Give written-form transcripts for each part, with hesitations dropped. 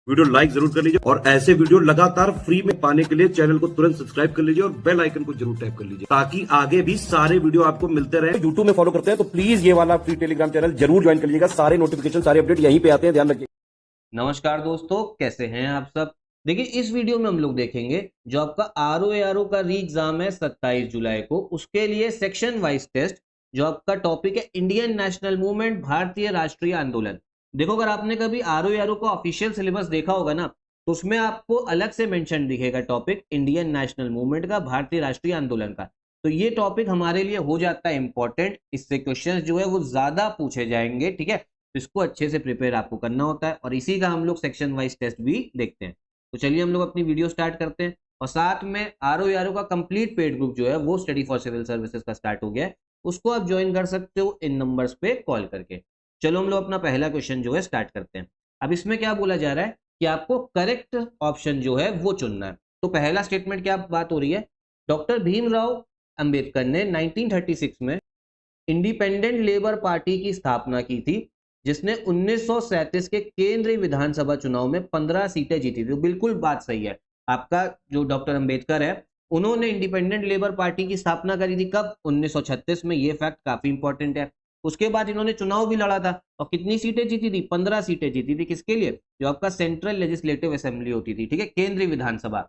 Video like जरूर कर लीजिए और ऐसे वीडियो लगातार फ्री में पाने के लिए चैनल को तुरंत सब्सक्राइब कर लीजिए और बेल आइकन को जरूर टैप कर लीजिए ताकि आगे भी सारे वीडियो आपको मिलते रहे। यूट्यूब में फॉलो करते हैं तो प्लीज ये वाला फ्री टेलीग्राम चैनल जरूर ज्वाइन कर लीजिएगा। सारे नोटिफिकेशन सारे अपडेट यहीं पे आते हैं, ध्यान रखिए। नमस्कार दोस्तों, कैसे हैं आप सब। देखिए, इस वीडियो में हम लोग देखेंगे जो आपका आरओ का री एग्जाम है 27 जुलाई को, उसके लिए सेक्शन वाइज टेस्ट। जो आपका टॉपिक है इंडियन नेशनल मूवमेंट, भारतीय राष्ट्रीय आंदोलन। देखो, अगर आपने कभी आरओ का ऑफिशियल सिलेबस देखा होगा ना, तो उसमें आपको अलग से मेंशन दिखेगा टॉपिक इंडियन नेशनल मूवमेंट का, भारतीय राष्ट्रीय आंदोलन का। तो ये टॉपिक हमारे लिए हो जाता है इंपॉर्टेंट, इससे क्वेश्चन जो है वो ज्यादा पूछे जाएंगे, ठीक है। तो इसको अच्छे से प्रिपेयर आपको करना होता है और इसी का हम लोग सेक्शन वाइज टेस्ट भी देखते हैं। तो चलिए हम लोग अपनी वीडियो स्टार्ट करते हैं। और साथ में आरओ का कंप्लीट पेड ग्रुप जो है वो स्टडी फॉर सिविल सर्विसेज का स्टार्ट हो गया है, उसको आप ज्वाइन कर सकते हो इन नंबर्स पे कॉल करके। चलो हम लोग अपना पहला क्वेश्चन जो है स्टार्ट करते हैं। अब इसमें क्या बोला जा रहा है कि आपको करेक्ट ऑप्शन जो है वो चुनना है। तो पहला स्टेटमेंट क्या बात हो रही है, डॉक्टर भीमराव अंबेडकर ने 1936 में इंडिपेंडेंट लेबर पार्टी की स्थापना की थी, जिसने 1937 के केंद्रीय विधानसभा चुनाव में 15 सीटें जीती थी। तो बिल्कुल बात सही है आपका, जो डॉक्टर अंबेडकर है उन्होंने इंडिपेंडेंट लेबर पार्टी की स्थापना करी थी। कब? 1936 में। ये फैक्ट काफी इंपॉर्टेंट है। उसके बाद इन्होंने चुनाव भी लड़ा था और कितनी सीटें जीती थी? 15 सीटें जीती थी। किसके लिए? जो आपका सेंट्रल लेजिस्लेटिव असेंबली होती थी, ठीक है, केंद्रीय विधानसभा।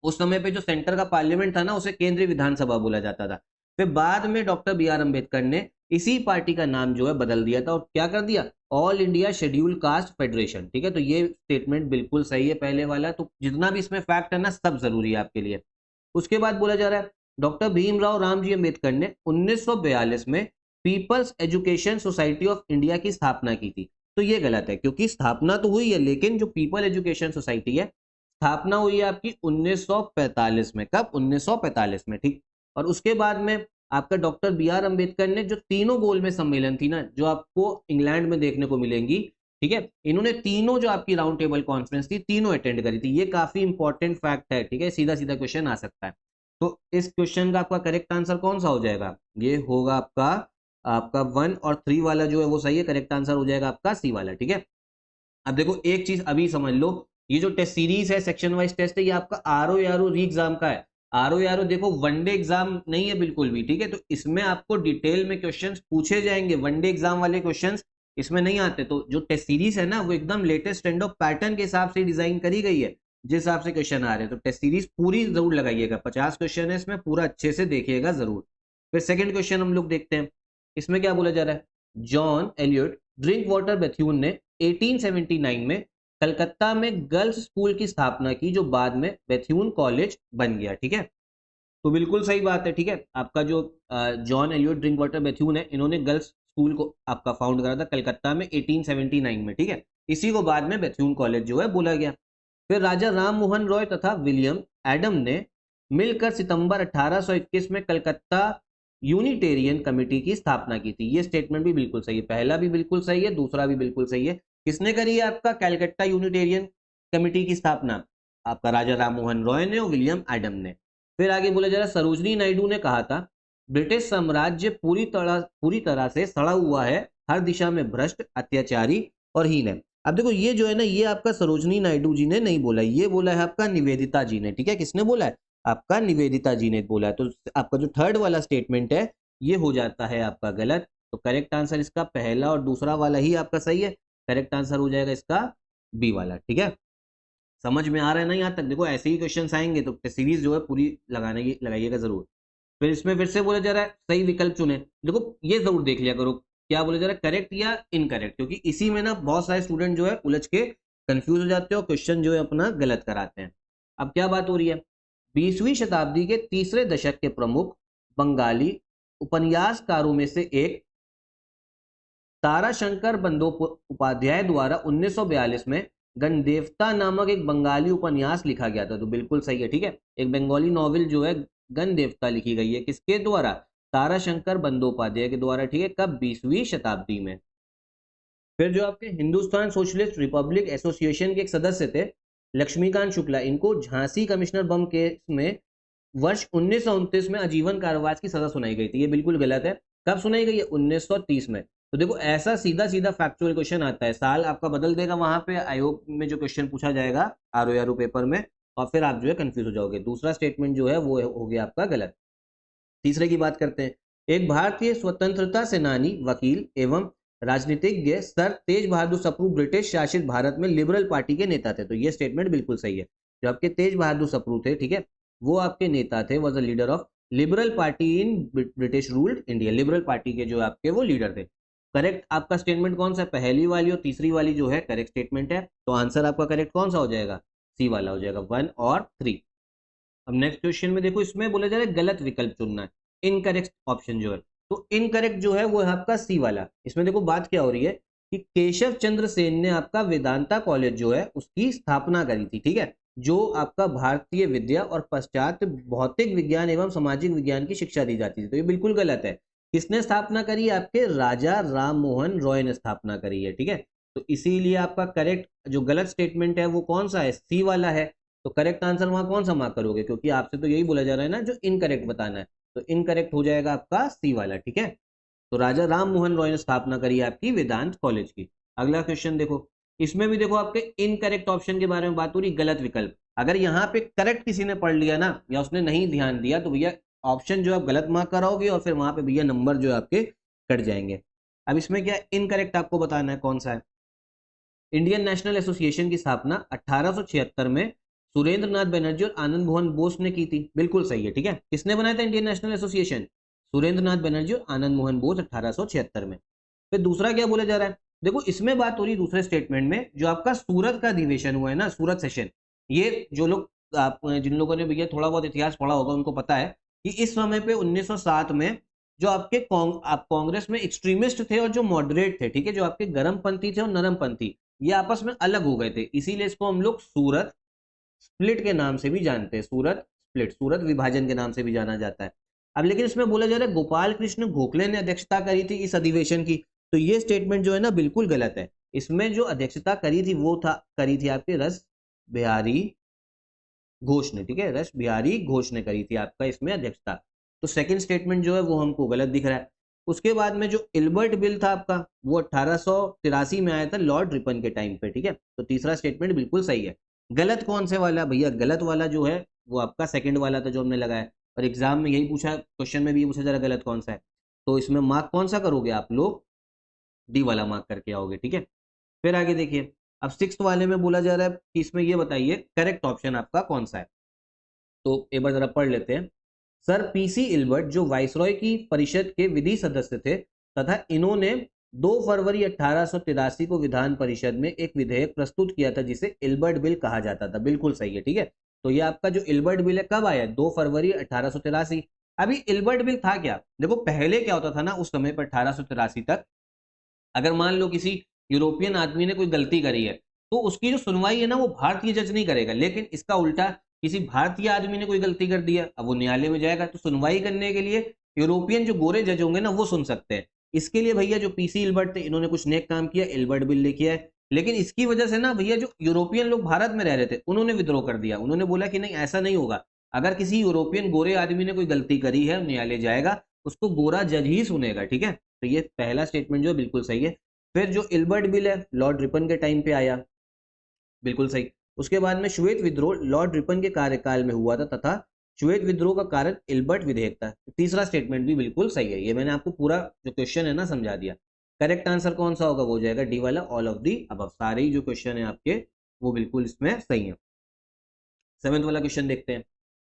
उस समय पे जो सेंटर का पार्लियामेंट था ना, उसे केंद्रीय विधानसभा बोला जाता था। फिर बाद में डॉक्टर बी आर अम्बेडकर ने इसी पार्टी का नाम जो है बदल दिया था और क्या कर दिया? All India schedule caste federation, ठीक है। तो ये स्टेटमेंट बिल्कुल सही है पहले वाला। तो जितना भी इसमें फैक्ट है ना, सब जरूरी है आपके लिए। उसके बाद बोला जा रहा है डॉक्टर भीमराव रामजी अम्बेडकर ने 1942 में People's Education Society of India की स्थापना की थी। तो ये गलत है, क्योंकि स्थापना तो हुई है लेकिन जो पीपल एजुकेशन सोसाइटी है, स्थापना हुई है आपकी 1945 में। कब? 1945 में, ठीक। और उसके बाद में आपका डॉक्टर बी आर अम्बेडकर ने जो तीनों गोल में सम्मेलन थी ना, जो आपको इंग्लैंड में देखने को मिलेंगी, ठीक है, इन्होंने तीनों जो आपकी राउंड टेबल कॉन्फ्रेंस थी तीनों अटेंड करी थी। ये काफी इंपॉर्टेंट फैक्ट है, ठीक है, सीधा सीधा क्वेश्चन आ सकता है। तो इस क्वेश्चन का आपका करेक्ट आंसर कौन सा हो जाएगा? ये होगा आपका आपका 1 और 3 वाला जो है वो सही है। करेक्ट आंसर हो जाएगा आपका सी वाला, ठीक है। अब देखो एक चीज अभी समझ लो, ये जो टेस्ट सीरीज है सेक्शन वाइज टेस्ट है, ये आपका आरओ री एग्जाम का है। आरओ देखो वनडे एग्जाम नहीं है बिल्कुल भी, ठीक है। तो इसमें आपको डिटेल में क्वेश्चंस पूछे जाएंगे, वनडे एग्जाम वाले क्वेश्चंस इसमें नहीं आते। तो जो टेस्ट सीरीज है ना, वो एकदम लेटेस्ट स्टैंडर्ड पैटर्न के हिसाब से डिजाइन करी गई है, जिस हिसाब से क्वेश्चन आ रहे हैं। तो टेस्ट सीरीज पूरी जरूर लगाइएगा, 50 क्वेश्चन है इसमें, पूरा अच्छे से देखिएगा जरूर। फिर सेकंड क्वेश्चन हम लोग देखते हैं। इसमें क्या बोला जा रहा है, John Elliott drink water Bethune ने 1879 में कलकत्ता में गर्ल्स स्कूल की स्थापना की, जो बाद में बेथ्यून कॉलेज बन गया, ठीक है। तो बिल्कुल सही बात है, ठीक है। आपका जो John Elliott drink water Bethune है, इन्होंने गर्ल्स स्कूल को आपका फाउंड करा था कलकत्ता में 1879 में, ठीक है। इसी को बाद में बेथ्यून कॉलेज जो है बोला गया। फिर राजा राम मोहन रॉय तथा विलियम एडम ने मिलकर सितंबर 1821 में कलकत्ता यूनिटेरियन कमेटी की स्थापना की थी। ये स्टेटमेंट भी बिल्कुल सही है, पहला भी बिल्कुल सही है, दूसरा भी बिल्कुल सही है। किसने करी है? आपका कलकत्ता यूनिटेरियन कमेटी की स्थापना आपका राजा राम मोहन रॉय ने और विलियम एडम ने। फिर आगे बोला जा रहा है, सरोजनी नायडू ने कहा था ब्रिटिश साम्राज्य पूरी तरह से सड़ा हुआ है, हर दिशा में भ्रष्ट, अत्याचारी और हीन है। अब देखो ये जो है ना, ये आपका सरोजनी नायडू जी ने नहीं बोला, ये बोला है आपका निवेदिता जी ने, ठीक है। किसने बोला है? आपका निवेदिता जी ने बोला है। तो आपका जो थर्ड वाला स्टेटमेंट है ये हो जाता है आपका गलत। तो करेक्ट आंसर इसका पहला और दूसरा वाला ही आपका सही है। करेक्ट आंसर हो जाएगा इसका बी वाला, ठीक है। समझ में आ रहा है ना यहाँ तक? देखो ऐसे ही क्वेश्चन आएंगे तो सीरीज जो है पूरी लगाइएगा जरूर। फिर इसमें फिर से बोला जा रहा है सही विकल्प चुने। देखो ये जरूर देख लिया करो क्या बोला जा रहा है, करेक्ट या इनकरेक्ट, क्योंकि इसी में ना बहुत सारे स्टूडेंट जो है उलझ के कंफ्यूज हो जाते हैं और क्वेश्चन जो है अपना गलत कराते हैं। अब क्या बात हो रही है, 20वीं शताब्दी के तीसरे दशक के प्रमुख बंगाली उपन्यासकारों में से एक ताराशंकर बंदोपाध्याय द्वारा 1942 में गणदेवता नामक एक बंगाली उपन्यास लिखा गया था। तो बिल्कुल सही है, ठीक है। एक बंगाली नॉवेल जो है गणदेवता लिखी गई है, किसके द्वारा? ताराशंकर बंदोपाध्याय के द्वारा, ठीक है। कब? 20वीं शताब्दी में। फिर जो आपके हिंदुस्तान सोशलिस्ट रिपब्लिक एसोसिएशन के एक सदस्य थे लक्ष्मीकांत शुक्ला, इनको झांसी कमिश्नर बम केस में वर्ष 1929 में आजीवन कारावास की सजा सुनाई गई थी। ये बिल्कुल गलत है। कब सुनाई गई है? 1930 में। तो देखो ऐसा सीधा सीधा फैक्चुअल क्वेश्चन आता है, साल आपका बदल देगा वहां पे आयोग में जो क्वेश्चन पूछा जाएगा आरओ पेपर में, और फिर आप जो है कंफ्यूज हो जाओगे। दूसरा स्टेटमेंट जो है वो हो गया आपका गलत। तीसरे की बात करते हैं। एक भारतीय स्वतंत्रता सेनानी, वकील एवं राजनीतिज्ञ सर तेज बहादुर सप्रू ब्रिटिश शासित भारत में लिबरल पार्टी के नेता थे। तो ये स्टेटमेंट बिल्कुल सही है। जो आपके तेज बहादुर सप्रू थे, ठीक है, वो आपके नेता थे, was the leader of liberal party in British ruled India. Liberal party के जो आपके वो लीडर थे। करेक्ट आपका स्टेटमेंट कौन सा है? पहली वाली और तीसरी वाली जो है करेक्ट स्टेटमेंट है। तो आंसर आपका करेक्ट कौन सा हो जाएगा? सी वाला हो जाएगा, 1 और 3। अब नेक्स्ट क्वेश्चन में देखो, इसमें बोला जा रहा है गलत विकल्प चुनना है, इनकरेक्ट ऑप्शन जो है। तो इनकरेक्ट जो है वो है आपका सी वाला। इसमें देखो बात क्या हो रही है कि केशव चंद्र सेन ने आपका वेदांता कॉलेज जो है उसकी स्थापना करी थी, ठीक है, जो आपका भारतीय विद्या और पश्चात भौतिक विज्ञान एवं सामाजिक विज्ञान की शिक्षा दी जाती थी। तो ये बिल्कुल गलत है। किसने स्थापना करी? आपके राजा राम मोहन रॉय ने स्थापना करी है, ठीक है। तो इसीलिए आपका करेक्ट जो गलत स्टेटमेंट है वो कौन सा है? सी वाला है। तो करेक्ट आंसर वहां कौन सा मार्क करोगे? क्योंकि आपसे तो यही बोला जा रहा है ना जो इनकरेक्ट बताना है। तो इनकरेक्ट हो जाएगा आपका सी वाला, ठीक है। तो राजा राम मोहन रॉय ने स्थापना करी आपकी वेदांत कॉलेज की। अगला क्वेश्चन देखो, इसमें भी देखो आपके इनकरेक्ट ऑप्शन के बारे में बात हो रही, गलत विकल्प। अगर यहाँ पे करेक्ट किसी ने पढ़ लिया ना, या उसने नहीं ध्यान दिया, तो भैया ऑप्शन जो आप गलत मार्क कराओगे और फिर वहां पे भैया नंबर जो है आपके कट जाएंगे। अब इसमें क्या इनकरेक्ट आपको बताना है कौन सा है। इंडियन नेशनल एसोसिएशन की स्थापना 1876 में सुरेंद्र नाथ बनर्जी और आनंद मोहन बोस ने की थी। बिल्कुल सही है, ठीक है। किसने बनाया था इंडियन नेशनल एसोसिएशन? सुरेंद्र नाथ बनर्जी और आनंद मोहन बोस 1876 में। फिर दूसरा क्या बोला जा रहा है? देखो इसमें बात हो रही दूसरे स्टेटमेंट में जो आपका सूरत का अधिवेशन हुआ है ना, सूरत सेशन। ये जो लोग आप जिन लोगों ने भैया थोड़ा बहुत इतिहास पढ़ा होगा उनको पता है कि इस समय पे 1907 में जो आपके आप कांग्रेस में एक्सट्रीमिस्ट थे और जो मॉडरेट थे, ठीक है, जो आपके गर्मपंथी थे और नरमपंथी, ये आपस में अलग हो गए थे। इसीलिए इसको हम लोग सूरत स्प्लिट के नाम से भी जानते हैं। सूरत स्प्लिट, सूरत विभाजन के नाम से भी जाना जाता है। अब लेकिन इसमें बोला जा रहा है गोपाल कृष्ण गोखले ने अध्यक्षता करी थी इस अधिवेशन की। तो ये स्टेटमेंट जो है ना बिल्कुल गलत है। इसमें जो अध्यक्षता करी थी वो करी थी आपके रस बिहारी घोष ने, ठीक है, रस बिहारी घोष ने करी थी आपका इसमें अध्यक्षता। तो सेकंड स्टेटमेंट जो है वो हमको गलत दिख रहा है। उसके बाद में जो इल्बर्ट बिल था आपका वो 1883 में आया था लॉर्ड रिपन के टाइम पे, ठीक है। तो तीसरा स्टेटमेंट बिल्कुल सही है। गलत कौन से वाला भैया? गलत वाला जो है वो आपका सेकंड वाला था जो हमने लगाया, और एग्जाम में यही पूछा, क्वेश्चन में भी ये पूछा जा रहा गलत कौन सा है। तो इसमें मार्क कौन सा करोगे आप लोग? डी वाला मार्क करके आओगे, ठीक है। फिर आगे देखिए, अब सिक्स्थ वाले में बोला जा रहा है कि इसमें ये बताइए करेक्ट ऑप्शन आपका कौन सा है। तो एक बार जरा पढ़ लेते हैं। सर पीसी इल्बर्ट जो वाइसरॉय की परिषद के विधि सदस्य थे तथा इन्होंने 2 फरवरी 1883 को विधान परिषद में एक विधेयक प्रस्तुत किया था जिसे इल्बर्ट बिल कहा जाता था। बिल्कुल सही है, ठीक है। तो ये आपका जो इल्बर्ट बिल है कब आया? 2 फरवरी 1883। अभी इल्बर्ट बिल था क्या? देखो पहले क्या होता था ना उस समय पर 1883 तक, अगर मान लो किसी यूरोपियन आदमी ने कोई गलती करी है तो उसकी जो सुनवाई है ना वो भारतीय जज नहीं करेगा। लेकिन इसका उल्टा, किसी भारतीय आदमी ने कोई गलती कर दिया, अब वो न्यायालय में जाएगा तो सुनवाई करने के लिए यूरोपियन जो गोरे जज होंगे ना वो सुन सकते हैं। इसके लिए भैया जो पीसी इल्बर्ट थे इन्होंने कुछ नेक काम किया, इल्बर्ट बिल लेके आए। लेकिन इसकी वजह से ना भैया जो यूरोपियन लोग भारत में रह रहे थे उन्होंने विद्रोह कर दिया। उन्होंने बोला कि नहीं ऐसा नहीं होगा, अगर किसी यूरोपियन गोरे आदमी ने कोई गलती करी है न्यायालय जाएगा, उसको गोरा जज ही सुनेगा, ठीक है। तो ये पहला स्टेटमेंट जो है बिल्कुल सही है। फिर जो इल्बर्ट बिल है लॉर्ड रिपन के टाइम पे आया, बिल्कुल सही। उसके बाद में श्वेत विद्रोह लॉर्ड रिपन के कार्यकाल में हुआ था तथा श्वेत विद्रोह का कारण इल्बर्ट विधेयक था। तीसरा स्टेटमेंट भी बिल्कुल सही है। ये मैंने आपको पूरा जो क्वेश्चन है ना समझा दिया। करेक्ट आंसर कौन सा होगा? वो हो जाएगा डी वाला, ऑल ऑफ दी अबव। सारे ही जो क्वेश्चन है आपके वो बिल्कुल इसमें सही है। 7th वाला क्वेश्चन देखते हैं।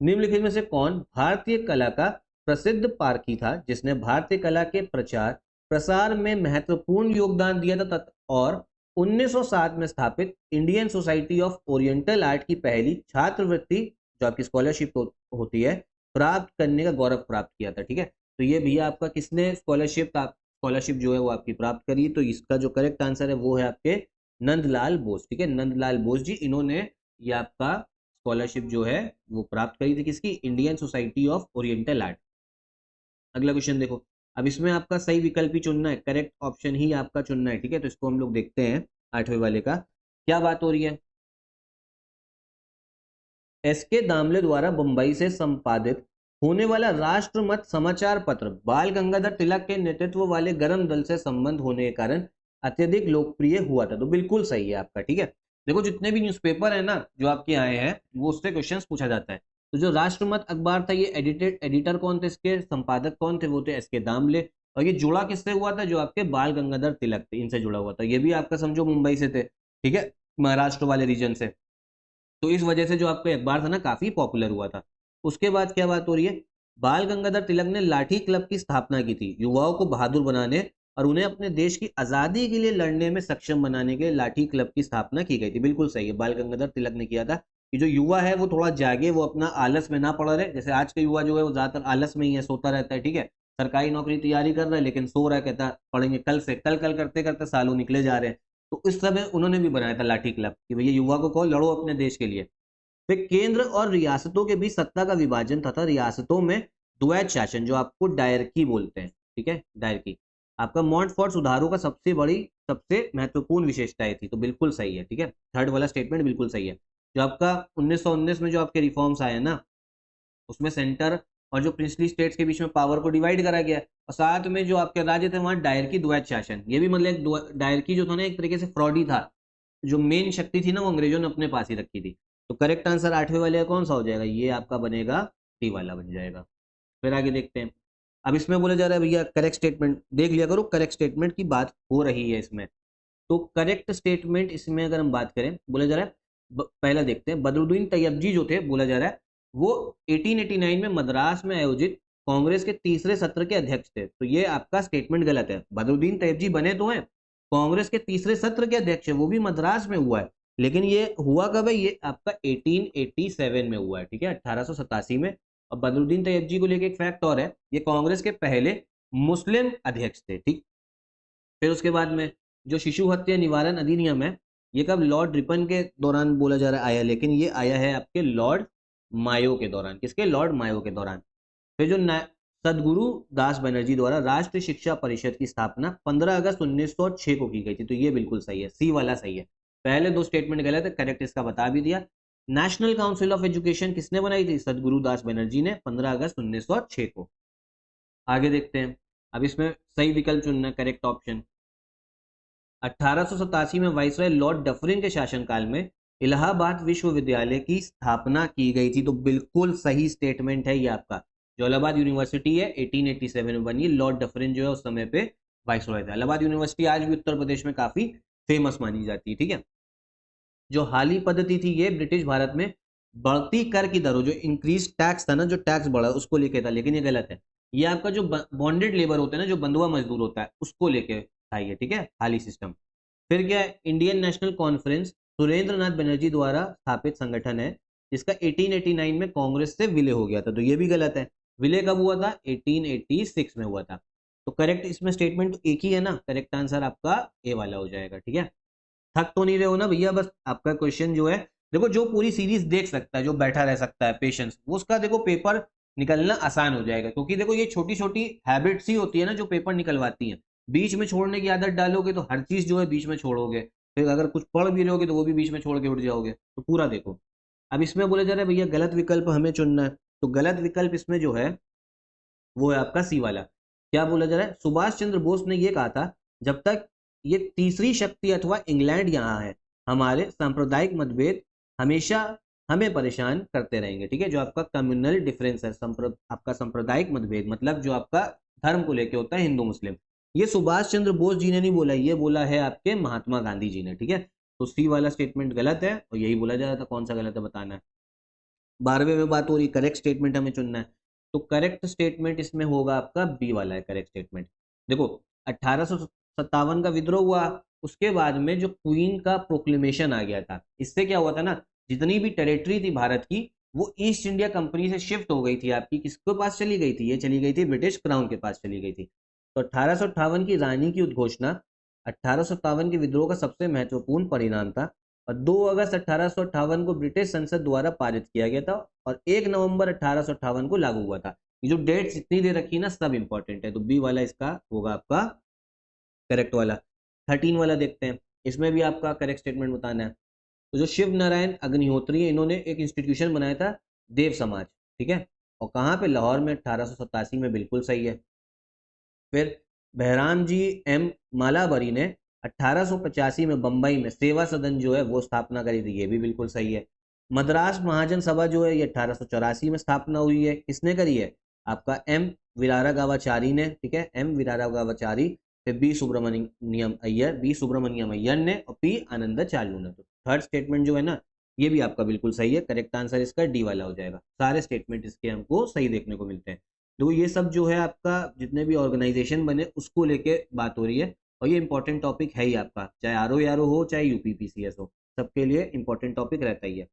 निम्नलिखित में से कौन भारतीय कला का प्रसिद्ध पारखी था जिसने भारतीय कला के प्रचार प्रसार में महत्वपूर्ण योगदान दिया था और 1907 में स्थापित Indian society of oriental art की पहली छात्रवृत्ति जो आपकी स्कॉलरशिप होती है प्राप्त करने का गौरव प्राप्त किया था, ठीक है। तो ये भैया आपका किसने स्कॉलरशिप जो है वो आपकी प्राप्त करी? तो इसका जो करेक्ट आंसर है वो है आपके नंदलाल बोस, ठीक है। नंदलाल बोस जी इन्होंने ये आपका स्कॉलरशिप जो है वो प्राप्त करी थी किसकी? Indian society of oriental art. अगला क्वेश्चन देखो, अब इसमें आपका सही विकल्प ही चुनना है, करेक्ट ऑप्शन ही आपका चुनना है, ठीक है। तो इसको हम लोग देखते हैं 8वें वाले का क्या बात हो रही है। एस के दामले द्वारा बंबई से संपादित होने वाला राष्ट्रमत समाचार पत्र बाल गंगाधर तिलक के नेतृत्व वाले गरम दल से संबंध होने के कारण अत्यधिक लोकप्रिय हुआ था। तो बिल्कुल सही है आपका, ठीक है। देखो जितने भी न्यूज़पेपर है ना जो आपके आए हैं वो उससे क्वेश्चंस पूछा जाता है। तो जो राष्ट्रमत अखबार था, ये एडिटर कौन थे, इसके संपादक कौन थे, वो थे एस के दामले। और ये जुड़ा किससे हुआ था, जो आपके बाल गंगाधर तिलक थे इनसे जुड़ा हुआ था। ये भी आपका समझो मुंबई से थे, ठीक है, महाराष्ट्र वाले रीजन से। तो इस वजह से जो आपका अखबार था ना काफी पॉपुलर हुआ था। उसके बाद क्या बात हो रही है, बाल गंगाधर तिलक ने लाठी क्लब की स्थापना की थी, युवाओं को बहादुर बनाने और उन्हें अपने देश की आजादी के लिए लड़ने में सक्षम बनाने के लिए लाठी क्लब की स्थापना की गई थी। बिल्कुल सही है, बाल गंगाधर तिलक ने किया था कि जो युवा है वो थोड़ा जागे, वो अपना आलस में ना पड़ा रहे। जैसे आज का युवा जो है वो ज्यादातर आलस में ही है, सोता रहता है, ठीक है, सरकारी नौकरी तैयारी कर रहा है लेकिन सो रहा है, कहता है पढ़ेंगे कल से, कल कल करते करते सालों निकले जा रहे हैं। तो इस समय उन्होंने भी बनाया था लाठी क्लब कि भैया युवा को कहो लड़ो अपने देश के लिए। फिर केंद्र और रियासतों के बीच सत्ता का विभाजन तथा रियासतों में द्वैत शासन, जो आपको डायरकी बोलते हैं, ठीक है, डायरकी आपका मॉन्टफोर्ट सुधारों का सबसे महत्वपूर्ण विशेषताएं थी। तो बिल्कुल सही है, ठीक है, थर्ड वाला स्टेटमेंट बिल्कुल सही है। जो आपका 1919 में जो आपके रिफॉर्म्स आए ना, उसमें सेंटर और जो प्रिंसली स्टेट्स के बीच में पावर को डिवाइड करा गया, और साथ में जो आपके राज्य थे वहां डायरकी द्वैत शासन, ये भी मतलब डायरकी जो था ना एक तरीके से फ्रॉडी था। जो मेन शक्ति थी ना वो अंग्रेजों ने अपने पास ही रखी थी। तो करेक्ट आंसर आठवें वाले का कौन सा हो जाएगा, ये आपका बनेगा डी वाला बन जाएगा। फिर आगे देखते हैं। अब इसमें बोला जा रहा है भैया करेक्ट स्टेटमेंट देख लिया करो, करेक्ट स्टेटमेंट की बात हो रही है इसमें। तो करेक्ट स्टेटमेंट इसमें अगर हम बात करें, बोला जा रहा है पहला देखते हैं, बदरुद्दीन तैयबजी जो थे, बोला जा रहा है वो 1889 में मद्रास में आयोजित कांग्रेस के तीसरे सत्र के अध्यक्ष थे। तो ये आपका स्टेटमेंट गलत है। बदरुद्दीन तैयबजी बने तो हैं, कांग्रेस के तीसरे सत्र के अध्यक्ष है, वो भी मद्रास में हुआ है, लेकिन ये हुआ कब है, ये आपका 1887 में हुआ है, ठीक है, 1887 में। और बदरुद्दीन तैयबजी को लेके एक फैक्ट और है, ये कांग्रेस के पहले मुस्लिम अध्यक्ष थे, ठीक। फिर उसके बाद में जो शिशु हत्या निवारण अधिनियम है, ये कब लॉर्ड रिपन के दौरान बोला जा रहा है आया, लेकिन ये आया है आपके लॉर्ड मायो के दौरान। किसके, लॉर्ड मायो के दौरान। फिर जो सदगुरु दास बनर्जी द्वारा राष्ट्रीय शिक्षा परिषद की स्थापना 15 अगस्त 1906 को की गई थी। तो ये बिल्कुल सही है, सी वाला सही है। पहले दो स्टेटमेंट गलत है, करेक्ट इसका बता भी दिया। नेशनल काउंसिल ऑफ एजुकेशन किसने बनाई थी, सदगुरु दास बनर्जी ने, 15 अगस्त 1906 को। आगे देखते हैं। अब इसमें सही विकल्प चुनना, करेक्ट ऑप्शन। 1887 में वाइसराय लॉर्ड डफरिन के शासनकाल में इलाहाबाद विश्वविद्यालय की स्थापना की गई थी। तो बिल्कुल सही स्टेटमेंट है ये आपका। जो इलाहाबाद यूनिवर्सिटी है 1887 में बनी, लॉर्ड डफरिन जो है उस समय पे वाइसराय था। इलाहाबाद यूनिवर्सिटी आज भी उत्तर प्रदेश में काफी फेमस मानी जाती है, ठीक है। जो हाली पद्धति थी ये ब्रिटिश भारत में बढ़ती कर की दरों, जो इंक्रीज टैक्स था ना, जो टैक्स बढ़ा उसको लेके था, लेकिन ये गलत है। ये आपका जो बॉन्डेड लेबर होता है ना, जो बंधुआ मजदूर होता है, उसको लेके था ये, ठीक है, हाली सिस्टम। फिर क्या है, इंडियन नेशनल कॉन्फ्रेंस सुरेंद्र नाथ बनर्जी द्वारा स्थापित संगठन है, जिसका 1889 में कांग्रेस से विलय हो गया था। तो ये भी गलत है। विलय कब हुआ था, 1886 में हुआ था। तो करेक्ट इसमें स्टेटमेंट एक ही है ना, करेक्ट आंसर आपका ए वाला हो जाएगा, ठीक है। थक तो नहीं रहे हो ना भैया, बस आपका क्वेश्चन जो है, देखो जो पूरी सीरीज देख सकता है, जो बैठा रह सकता है पेशेंस, वो उसका देखो पेपर निकलना आसान हो जाएगा। क्योंकि देखो ये छोटी छोटी हैबिट्स ही होती है ना जो पेपर निकलवाती हैं। बीच में छोड़ने की आदत डालोगे तो हर चीज जो है बीच में छोड़ोगे, फिर अगर कुछ पढ़ भी रहोगे तो वो भी बीच में छोड़ के उठ जाओगे। तो पूरा देखो। अब इसमें बोले जा रहे हैं भैया गलत विकल्प हमें चुनना है। तो गलत विकल्प इसमें जो है वो है आपका सी वाला। क्या बोला जा रहा है, सुभाष चंद्र बोस ने यह कहा था, जब तक ये तीसरी शक्ति अथवा इंग्लैंड यहाँ है, हमारे सांप्रदायिक मतभेद हमेशा हमें परेशान करते रहेंगे, ठीक है। जो आपका कम्युनल डिफरेंस है, आपका सांप्रदायिक मतभेद मतलब जो आपका धर्म को लेके होता है, हिंदू मुस्लिम, ये सुभाष चंद्र बोस जी ने नहीं बोला, ये बोला है आपके महात्मा गांधी जी ने, ठीक है। तो सी वाला स्टेटमेंट गलत है और यही बोला जा रहा था। कौन सा गलत है बताना है। 12वें में बात हो रही, करेक्ट स्टेटमेंट हमें चुनना है। तो करेक्ट स्टेटमेंट इसमें होगा आपका बी वाला है करेक्ट स्टेटमेंट। देखो 1857 का विद्रोह हुआ, उसके बाद में जो क्वीन का प्रोक्लेमेशन आ गया था, इससे क्या हुआ था ना, जितनी भी टेरिटरी थी भारत की वो ईस्ट इंडिया कंपनी से शिफ्ट हो गई थी आपकी, किसके पास चली गई थी, ये चली गई थी ब्रिटिश क्राउन के पास चली गई थी। तो 1858 की रानी की उद्घोषणा 1857 के विद्रोह का सबसे महत्वपूर्ण परिणाम था। और 2 अगस्त 1858 को ब्रिटिश संसद द्वारा पारित किया गया था और 1 नवंबर 1858 को लागू हुआ था। ये जो डेट्स इतनी दे रखी ना सब इंपॉर्टेंट है। तो बी वाला इसका होगा आपका करेक्ट वाला। 13 वाला देखते हैं, इसमें भी आपका करेक्ट स्टेटमेंट बताना है। तो जो शिव नारायण अग्निहोत्री है, इन्होंने एक इंस्टीट्यूशन बनाया था देव समाज, ठीक है। और कहाँ पे, लाहौर में 1887 में, बिल्कुल सही है। फिर बहराम जी एम मालाबरी ने 1885 में बंबई में सेवा सदन जो है वो स्थापना करी थी, ये भी बिल्कुल सही है। मद्रास महाजन सभा जो है ये 1884 में स्थापना हुई है, किसने करी है, आपका एम वीरारागावाचारी ने, ठीक है, एम वीरारागावाचारी। फिर बी सुब्रमण्यम अय्यर ने, और पी आनंदाचार्य ने। तो थर्ड स्टेटमेंट जो है ना, ये भी आपका बिल्कुल सही है। करेक्ट आंसर इसका डी वाला हो जाएगा। सारे स्टेटमेंट इसके हमको सही देखने को मिलते हैं। तो ये सब जो है आपका जितने भी ऑर्गेनाइजेशन बने उसको लेके बात हो रही है, और ये इंपॉर्टेंट टॉपिक है ही आपका, चाहे आरओ हो चाहे यूपीपीसीएस हो, सबके लिए इंपॉर्टेंट टॉपिक रहता ही है।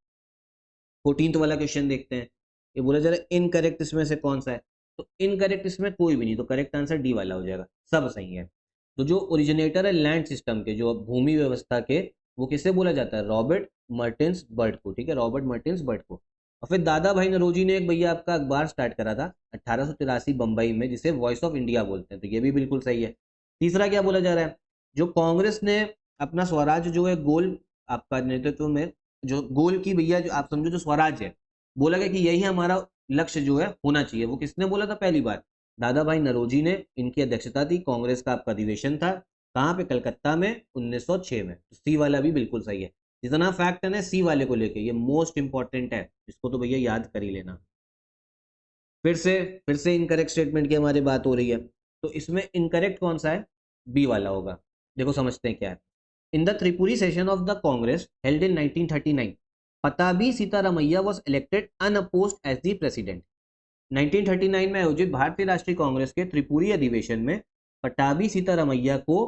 14th वाला क्वेश्चन देखते हैं। ये बोला जा रहा है इनकरेक्ट इसमें से कौन सा है, तो इनकरेक्ट इसमें कोई भी नहीं, तो करेक्ट आंसर डी वाला हो जाएगा, सब सही है। तो जो ओरिजिनेटर है लैंड सिस्टम के, जो भूमि व्यवस्था के, वो किसे बोला जाता है, रॉबर्ट मार्टिन्स बर्ट को, ठीक है, रॉबर्ट मार्टिन्स बर्ट को। और फिर दादा भाई नौरोजी ने एक भैया आपका अखबार स्टार्ट करा था 1883 बंबई में, जिसे वॉइस ऑफ इंडिया बोलते हैं, तो ये भी बिल्कुल सही है। तीसरा क्या बोला जा रहा है, जो कांग्रेस ने अपना स्वराज जो है गोल आपका नेतृत्व में, जो गोल की भैया जो आप समझो जो स्वराज है, बोला गया कि यही हमारा लक्ष्य जो है होना चाहिए, वो किसने बोला था पहली बार, दादा भाई नौरोजी ने। इनकी अध्यक्षता थी, कांग्रेस का आपका अधिवेशन था, कहाँ पे, कलकत्ता में 1906 में। तो सी वाला भी बिल्कुल सही है। जितना फैक्ट है ना सी वाले को लेके, ये मोस्ट इंपॉर्टेंट है, इसको तो भैया याद कर ही लेना। फिर से इनकरेक्ट स्टेटमेंट की हमारी बात हो रही है, तो इसमें इनकरेक्ट कौन सा है, बी वाला होगा। देखो समझते हैं क्या है। In the Tripuri session of the Congress held in 1939 Pattabhi Sitaramayya was elected unopposed as the president. 1939 में आयोजित भारतीय राष्ट्रीय कांग्रेस के त्रिपुरी अधिवेशन में पटाभी सीतारामैया को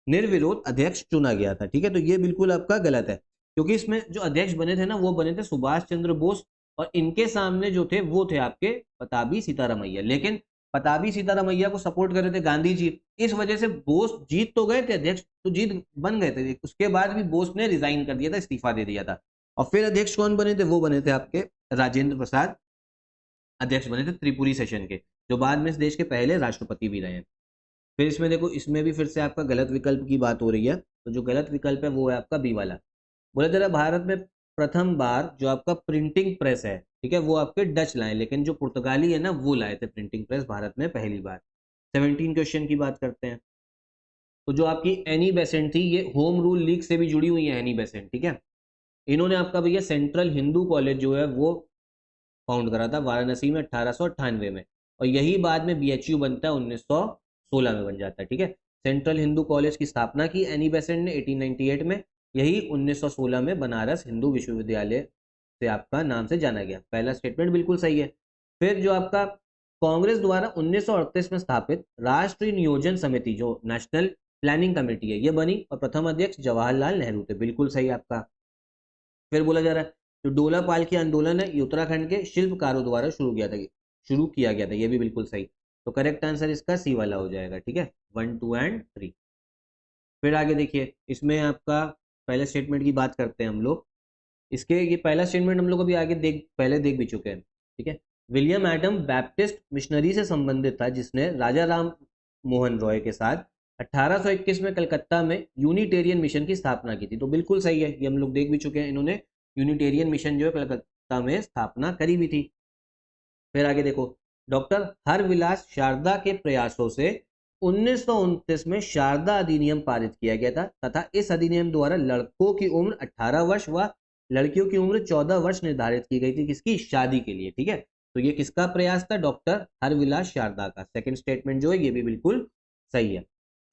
निर्विरोध अध्यक्ष चुना गया था, ठीक है। तो ये बिल्कुल आपका गलत है, क्योंकि इसमें जो अध्यक्ष बने थे ना, वो बने थे सुभाष चंद्र बोस, और इनके सामने जो थे वो थे आपके पताभी सीतारामैया। लेकिन पताभी सीतारामैया को सपोर्ट कर रहे थे गांधी जी, इस वजह से बोस जीत तो गए थे, अध्यक्ष तो जीत बन गए थे, उसके बाद भी बोस ने रिजाइन कर दिया था, इस्तीफा दे दिया था। और फिर अध्यक्ष कौन बने थे, वो बने थे आपके राजेंद्र प्रसाद, अध्यक्ष बने थे त्रिपुरी सेशन के, जो बाद में इस देश के पहले राष्ट्रपति भी रहे हैं। फिर इसमें देखो, इसमें भी फिर से आपका गलत विकल्प की बात हो रही है, तो जो गलत विकल्प है वो है आपका बी वाला। बोला जा रहा है भारत में प्रथम बार जो आपका प्रिंटिंग प्रेस है, ठीक है, वो आपके डच लाए, लेकिन जो पुर्तगाली है ना वो लाए थे प्रिंटिंग प्रेस भारत में पहली बार। 17 क्वेश्चन की बात करते हैं। तो जो आपकी एनी बेसेंट थी, ये होम रूल लीग से भी जुड़ी हुई है एनी बेसेंट, ठीक है। इन्होंने आपका भैया सेंट्रल हिंदू कॉलेज जो है वो फाउंड करा था वाराणसी में 1898 में, और यही बाद में बीएचयू बनता है 1916 में बन जाता है, ठीक है। सेंट्रल हिंदू कॉलेज की स्थापना की एनी बेसेंट ने 1898 में, यही 1916 में बनारस हिंदू विश्वविद्यालय से आपका नाम से जाना गया। पहला स्टेटमेंट बिल्कुल सही है। फिर जो आपका कांग्रेस द्वारा 1938 में स्थापित राष्ट्रीय नियोजन समिति, जो नेशनल प्लानिंग कमेटी है, ये बनी, और प्रथम अध्यक्ष जवाहरलाल नेहरू थे, बिल्कुल सही आपका। फिर बोला जा रहा है जो डोला पालकी आंदोलन है, ये उत्तराखंड के शिल्पकारों द्वारा शुरू किया गया था, ये भी बिल्कुल सही। तो करेक्ट आंसर इसका सी वाला हो जाएगा, ठीक है, 1, 2 एंड 3। फिर आगे देखिए, इसमें आपका पहले स्टेटमेंट की बात करते हैं हम लोग। इसके ये पहला स्टेटमेंट हम लोग अभी आगे पहले देख भी चुके हैं, ठीक है। विलियम एडम बैप्टिस्ट मिशनरी से संबंधित था, जिसने राजा राम मोहन रॉय के साथ 1821 में कलकत्ता में यूनिटेरियन मिशन की स्थापना की थी। तो बिल्कुल सही है, ये हम लोग देख भी चुके हैं, इन्होंने यूनिटेरियन मिशन जो है कलकत्ता में स्थापना करी भी थी। फिर आगे देखो, डॉक्टर हरविलास शारदा के प्रयासों से 1929 में शारदा अधिनियम पारित किया गया था, तथा इस अधिनियम द्वारा लड़कों की उम्र 18 वर्ष व लड़कियों की उम्र 14 वर्ष निर्धारित की गई थी, किसकी, शादी के लिए, ठीक है। तो ये किसका प्रयास था, डॉक्टर हरविलास शारदा का। सेकंड स्टेटमेंट जो है ये भी बिल्कुल सही है।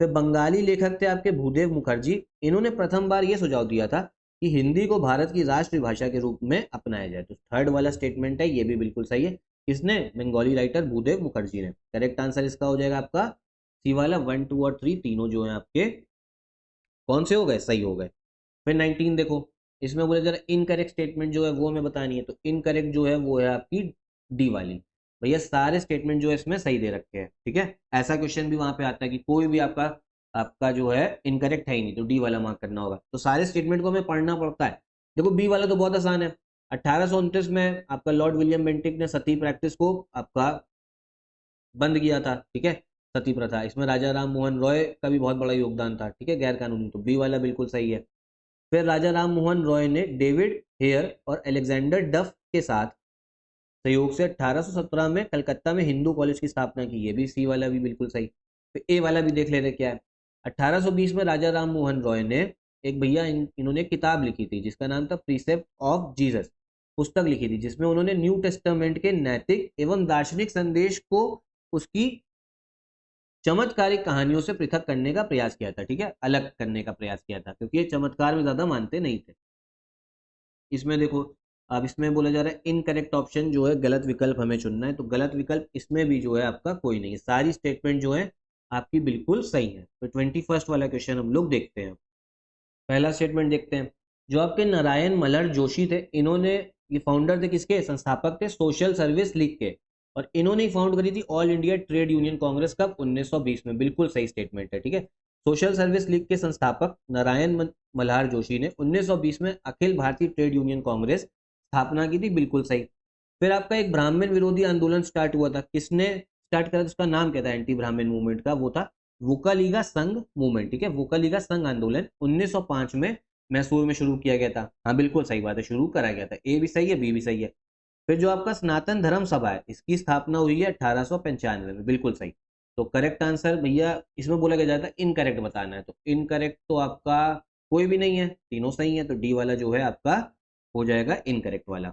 फिर बंगाली लेखक थे आपके भूदेव मुखर्जी, इन्होंने प्रथम बार ये सुझाव दिया था कि हिंदी को भारत की राष्ट्रीय भाषा के रूप में अपनाया जाए। तो थर्ड वाला स्टेटमेंट है, ये भी बिल्कुल सही है। किसने, बंगाली राइटर भूदेव मुखर्जी ने। करेक्ट आंसर इसका हो जाएगा आपका सी वाला। 1, 2 और 3 तीनों जो है आपके कौन से हो गए, सही हो गए। फिर 19 देखो, इसमें बोले जरा इनकरेक्ट स्टेटमेंट जो है वो हमें बतानी है, तो इनकरेक्ट जो है वो है आपकी डी वाली। भैया सारे स्टेटमेंट जो है इसमें सही दे रखे हैं, ठीक है। ऐसा क्वेश्चन भी वहां पे आता है कि कोई भी आपका जो है इनकरेक्ट है ही नहीं, तो डी वाला मार्क करना होगा। तो सारे स्टेटमेंट को हमें पढ़ना पड़ता है। देखो बी वाला तो बहुत आसान है। 1829 में आपका लॉर्ड विलियम बेंटिक ने सती प्रैक्टिस को आपका बंद किया था, ठीक है, सती प्रथा। इसमें राजा राम मोहन रॉय का भी बहुत बड़ा योगदान था, ठीक है, गैर कानूनी। तो बी वाला बिल्कुल सही है। फिर राजा राम मोहन रॉय ने डेविड हेयर और अलेक्जेंडर डफ के साथ सहयोग से 1817 में कलकत्ता में हिंदू कॉलेज की स्थापना की, ये भी सी वाला भी बिल्कुल सही। तो ए वाला भी देख ले रहे क्या है। 1820 में राजा राम मोहन रॉय ने एक भैया इन्होंने किताब लिखी थी जिसका नाम था प्रीसेप्ट ऑफ जीसस, पुस्तक लिखी थी जिसमें उन्होंने न्यू टेस्टामेंट के नैतिक एवं दार्शनिक संदेश को उसकी चमत्कारिक कहानियों से पृथक करने का प्रयास किया था, ठीक है, अलग करने का प्रयास किया था, क्योंकि ये चमत्कार में ज्यादा मानते नहीं थे। इसमें देखो, अब इसमें बोला जा रहा है इनकरेक्ट ऑप्शन जो है गलत विकल्प हमें चुनना है, तो गलत विकल्प इसमें भी जो है आपका कोई नहीं है, सारी स्टेटमेंट जो है आपकी बिल्कुल सही है। तो 21 वाला क्वेश्चन हम लोग देखते हैं। पहला स्टेटमेंट देखते हैं, जो आपके नारायण मल्हर जोशी थे, इन्होंने, ये फाउंडर थे किसके, संस्थापक थे सोशल सर्विस लीग के, और इन्होंने ही फाउंड करी थी all India trade union Congress कब, 1920 में, बिल्कुल सही स्टेटमेंट है, ठीक है। सोशल सर्विस लीग के संस्थापक नारायण मल्हार जोशी ने 1920 में अखिल भारतीय ट्रेड यूनियन कांग्रेस स्थापना की थी, बिल्कुल सही। फिर आपका एक ब्राह्मण विरोधी आंदोलन स्टार्ट हुआ था, किसने स्टार्ट करा था, उसका नाम क्या था एंटी ब्राह्मण मूवमेंट का, वो था वोकालीगा संघ मूवमेंट, ठीक है, वोकालीगा संघ आंदोलन 1905 में मैसूर में शुरू किया गया था। हाँ बिल्कुल सही बात है, शुरू करा गया था, ए भी सही है बी भी सही है। फिर जो आपका सनातन धर्म सभा है, इसकी स्थापना हुई है 1895 में, बिल्कुल सही। तो करेक्ट आंसर भैया, इसमें बोला गया जाता है इनकरेक्ट बताना है, तो इनकरेक्ट तो आपका कोई भी नहीं है, तीनों सही है, तो डी वाला जो है आपका हो जाएगा इनकरेक्ट वाला।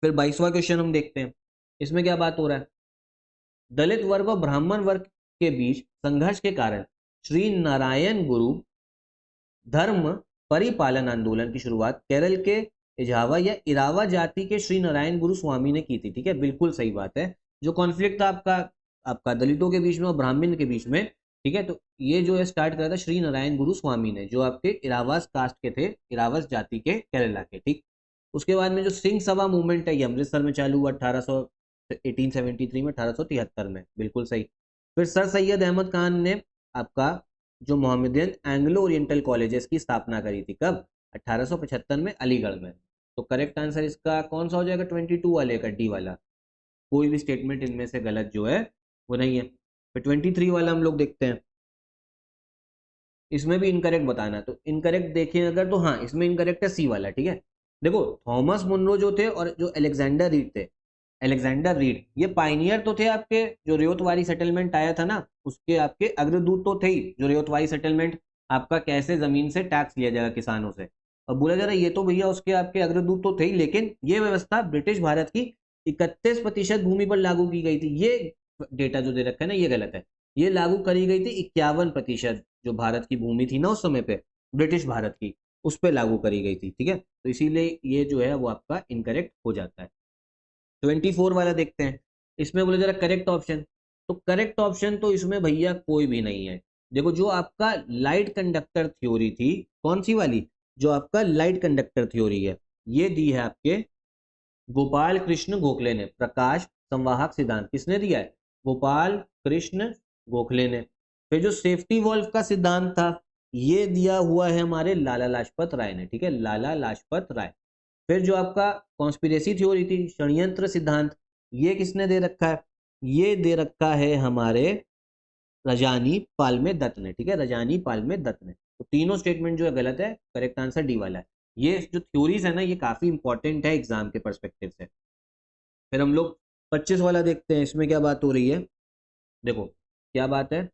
फिर 22वां क्वेश्चन हम देखते हैं, इसमें क्या बात हो रहा है, दलित वर्ग और ब्राह्मण वर्ग के बीच संघर्ष के कारण श्री नारायण गुरु धर्म परिपालन आंदोलन की शुरुआत केरल के इजावा या इरावा जाति के श्री नारायण गुरु स्वामी ने की थी, ठीक है, बिल्कुल सही बात है। जो कॉन्फ्लिक्ट था आपका दलितों के बीच में और ब्राह्मण के बीच में, ठीक है, तो ये जो है स्टार्ट करा था श्री नारायण गुरु स्वामी ने, जो आपके इरावास कास्ट के थे, इरावस जाति के, केरला के, ठीक। उसके बाद में जो सिंह सभा मूवमेंट है, ये अमृतसर में चालू हुआ 1873 में, 1873 में, बिल्कुल सही। फिर सर सैयद अहमद खान ने आपका जो मोहम्मदियन एंग्लो ओरिएंटल कॉलेजेस की स्थापना करी थी, कब, 1875 में, अलीगढ़ में। तो करेक्ट आंसर इसका कौन सा हो जाएगा, 22 वाले का, डी वाला। कोई भी स्टेटमेंट इनमें से गलत जो है वो नहीं है। फिर 23 वाला हम लोग देखते हैं, इसमें भी इनकरेक्ट बताना है, तो इनकरेक्ट देखें अगर, तो हाँ इसमें इनकरेक्ट है सी वाला, ठीक है। देखो थॉमस मुनरो जो थे और जो अलेक्जेंडर रीड थे, अलेक्जेंडर रीड ये पाइनियर तो थे आपके, जो रेतवारी सेटलमेंट आया था ना, उसके आपके अग्रदूत तो थे ही, जो रेतवारी सेटलमेंट आपका कैसे जमीन से टैक्स लिया जाएगा किसानों से, और बोला जा रहा है ये तो भैया उसके आपके अग्रदूत तो थे ही, लेकिन ये व्यवस्था ब्रिटिश भारत की 31% भूमि पर लागू की गई थी। ये डेटा जो दे रखा है ना, ये गलत है, ये लागू करी गई थी 51%, जो भारत की भूमि थी ना उस समय पे, ब्रिटिश भारत की, उस पर लागू करी गई थी, ठीक है, तो इसीलिए ये जो है वो आपका इनकरेक्ट हो जाता है। 24 वाला देखते हैं, इसमें बोले जरा करेक्ट ऑप्शन, तो करेक्ट ऑप्शन तो इसमें भैया कोई भी नहीं है। देखो जो आपका लाइट कंडक्टर थ्योरी थी, कौन सी वाली, जो आपका लाइट कंडक्टर थ्योरी है, ये दी है आपके गोपाल कृष्ण गोखले ने, प्रकाश संवाहक सिद्धांत किसने दिया है, गोपाल कृष्ण गोखले ने। फिर जो सेफ्टी वॉल्व का सिद्धांत था, ये दिया हुआ है हमारे लाला लाजपत राय ने, ठीक है, लाला लाजपत राय। फिर जो आपका कॉन्स्पिरेसी थ्योरी थी, षड्यंत्र सिद्धांत, ये किसने दे रखा है, ये दे रखा है हमारे रजानी पालमे दत्त ने, ठीक है, रजानी पालमे दत्त ने। तो तीनों स्टेटमेंट जो है गलत है, करेक्ट आंसर डी वाला है। ये जो थ्योरीज है ना, ये काफी इंपॉर्टेंट है एग्जाम के परस्पेक्टिव से। फिर हम लोग 25 वाला देखते हैं, इसमें क्या बात हो रही है, देखो क्या बात है,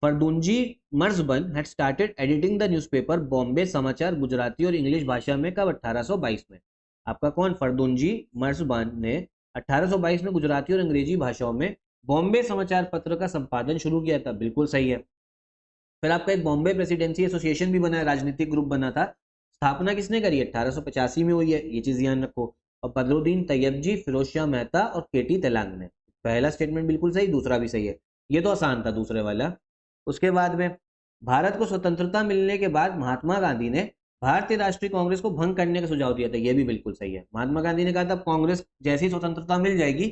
Fardunji Marzban had started editing the newspaper Bombay Samachar Gujarati और इंग्लिश भाषा में, कब, 1822 में। आपका कौन, फरदुंजी मर्जबन ने 1822 में गुजराती और अंग्रेजी भाषाओं में बॉम्बे समाचार पत्र का संपादन शुरू किया था, बिल्कुल सही है। फिर आपका एक बॉम्बे प्रेसिडेंसी एसोसिएशन भी बना है, राजनीतिक ग्रुप बना था, स्थापना किसने करी है, 1885 में हुई है, ये चीज ध्यान रखो। और बदरुद्दीन तैयबजी, फिरोज शाह मेहता और केटी तेलांग ने। पहला स्टेटमेंट बिल्कुल सही, दूसरा भी सही है, ये तो आसान था दूसरे वाला। उसके बाद में भारत को स्वतंत्रता मिलने के बाद महात्मा गांधी ने भारतीय राष्ट्रीय कांग्रेस को भंग करने का सुझाव दिया था, ये भी बिल्कुल सही है। महात्मा गांधी ने कहा था कांग्रेस जैसी स्वतंत्रता मिल जाएगी,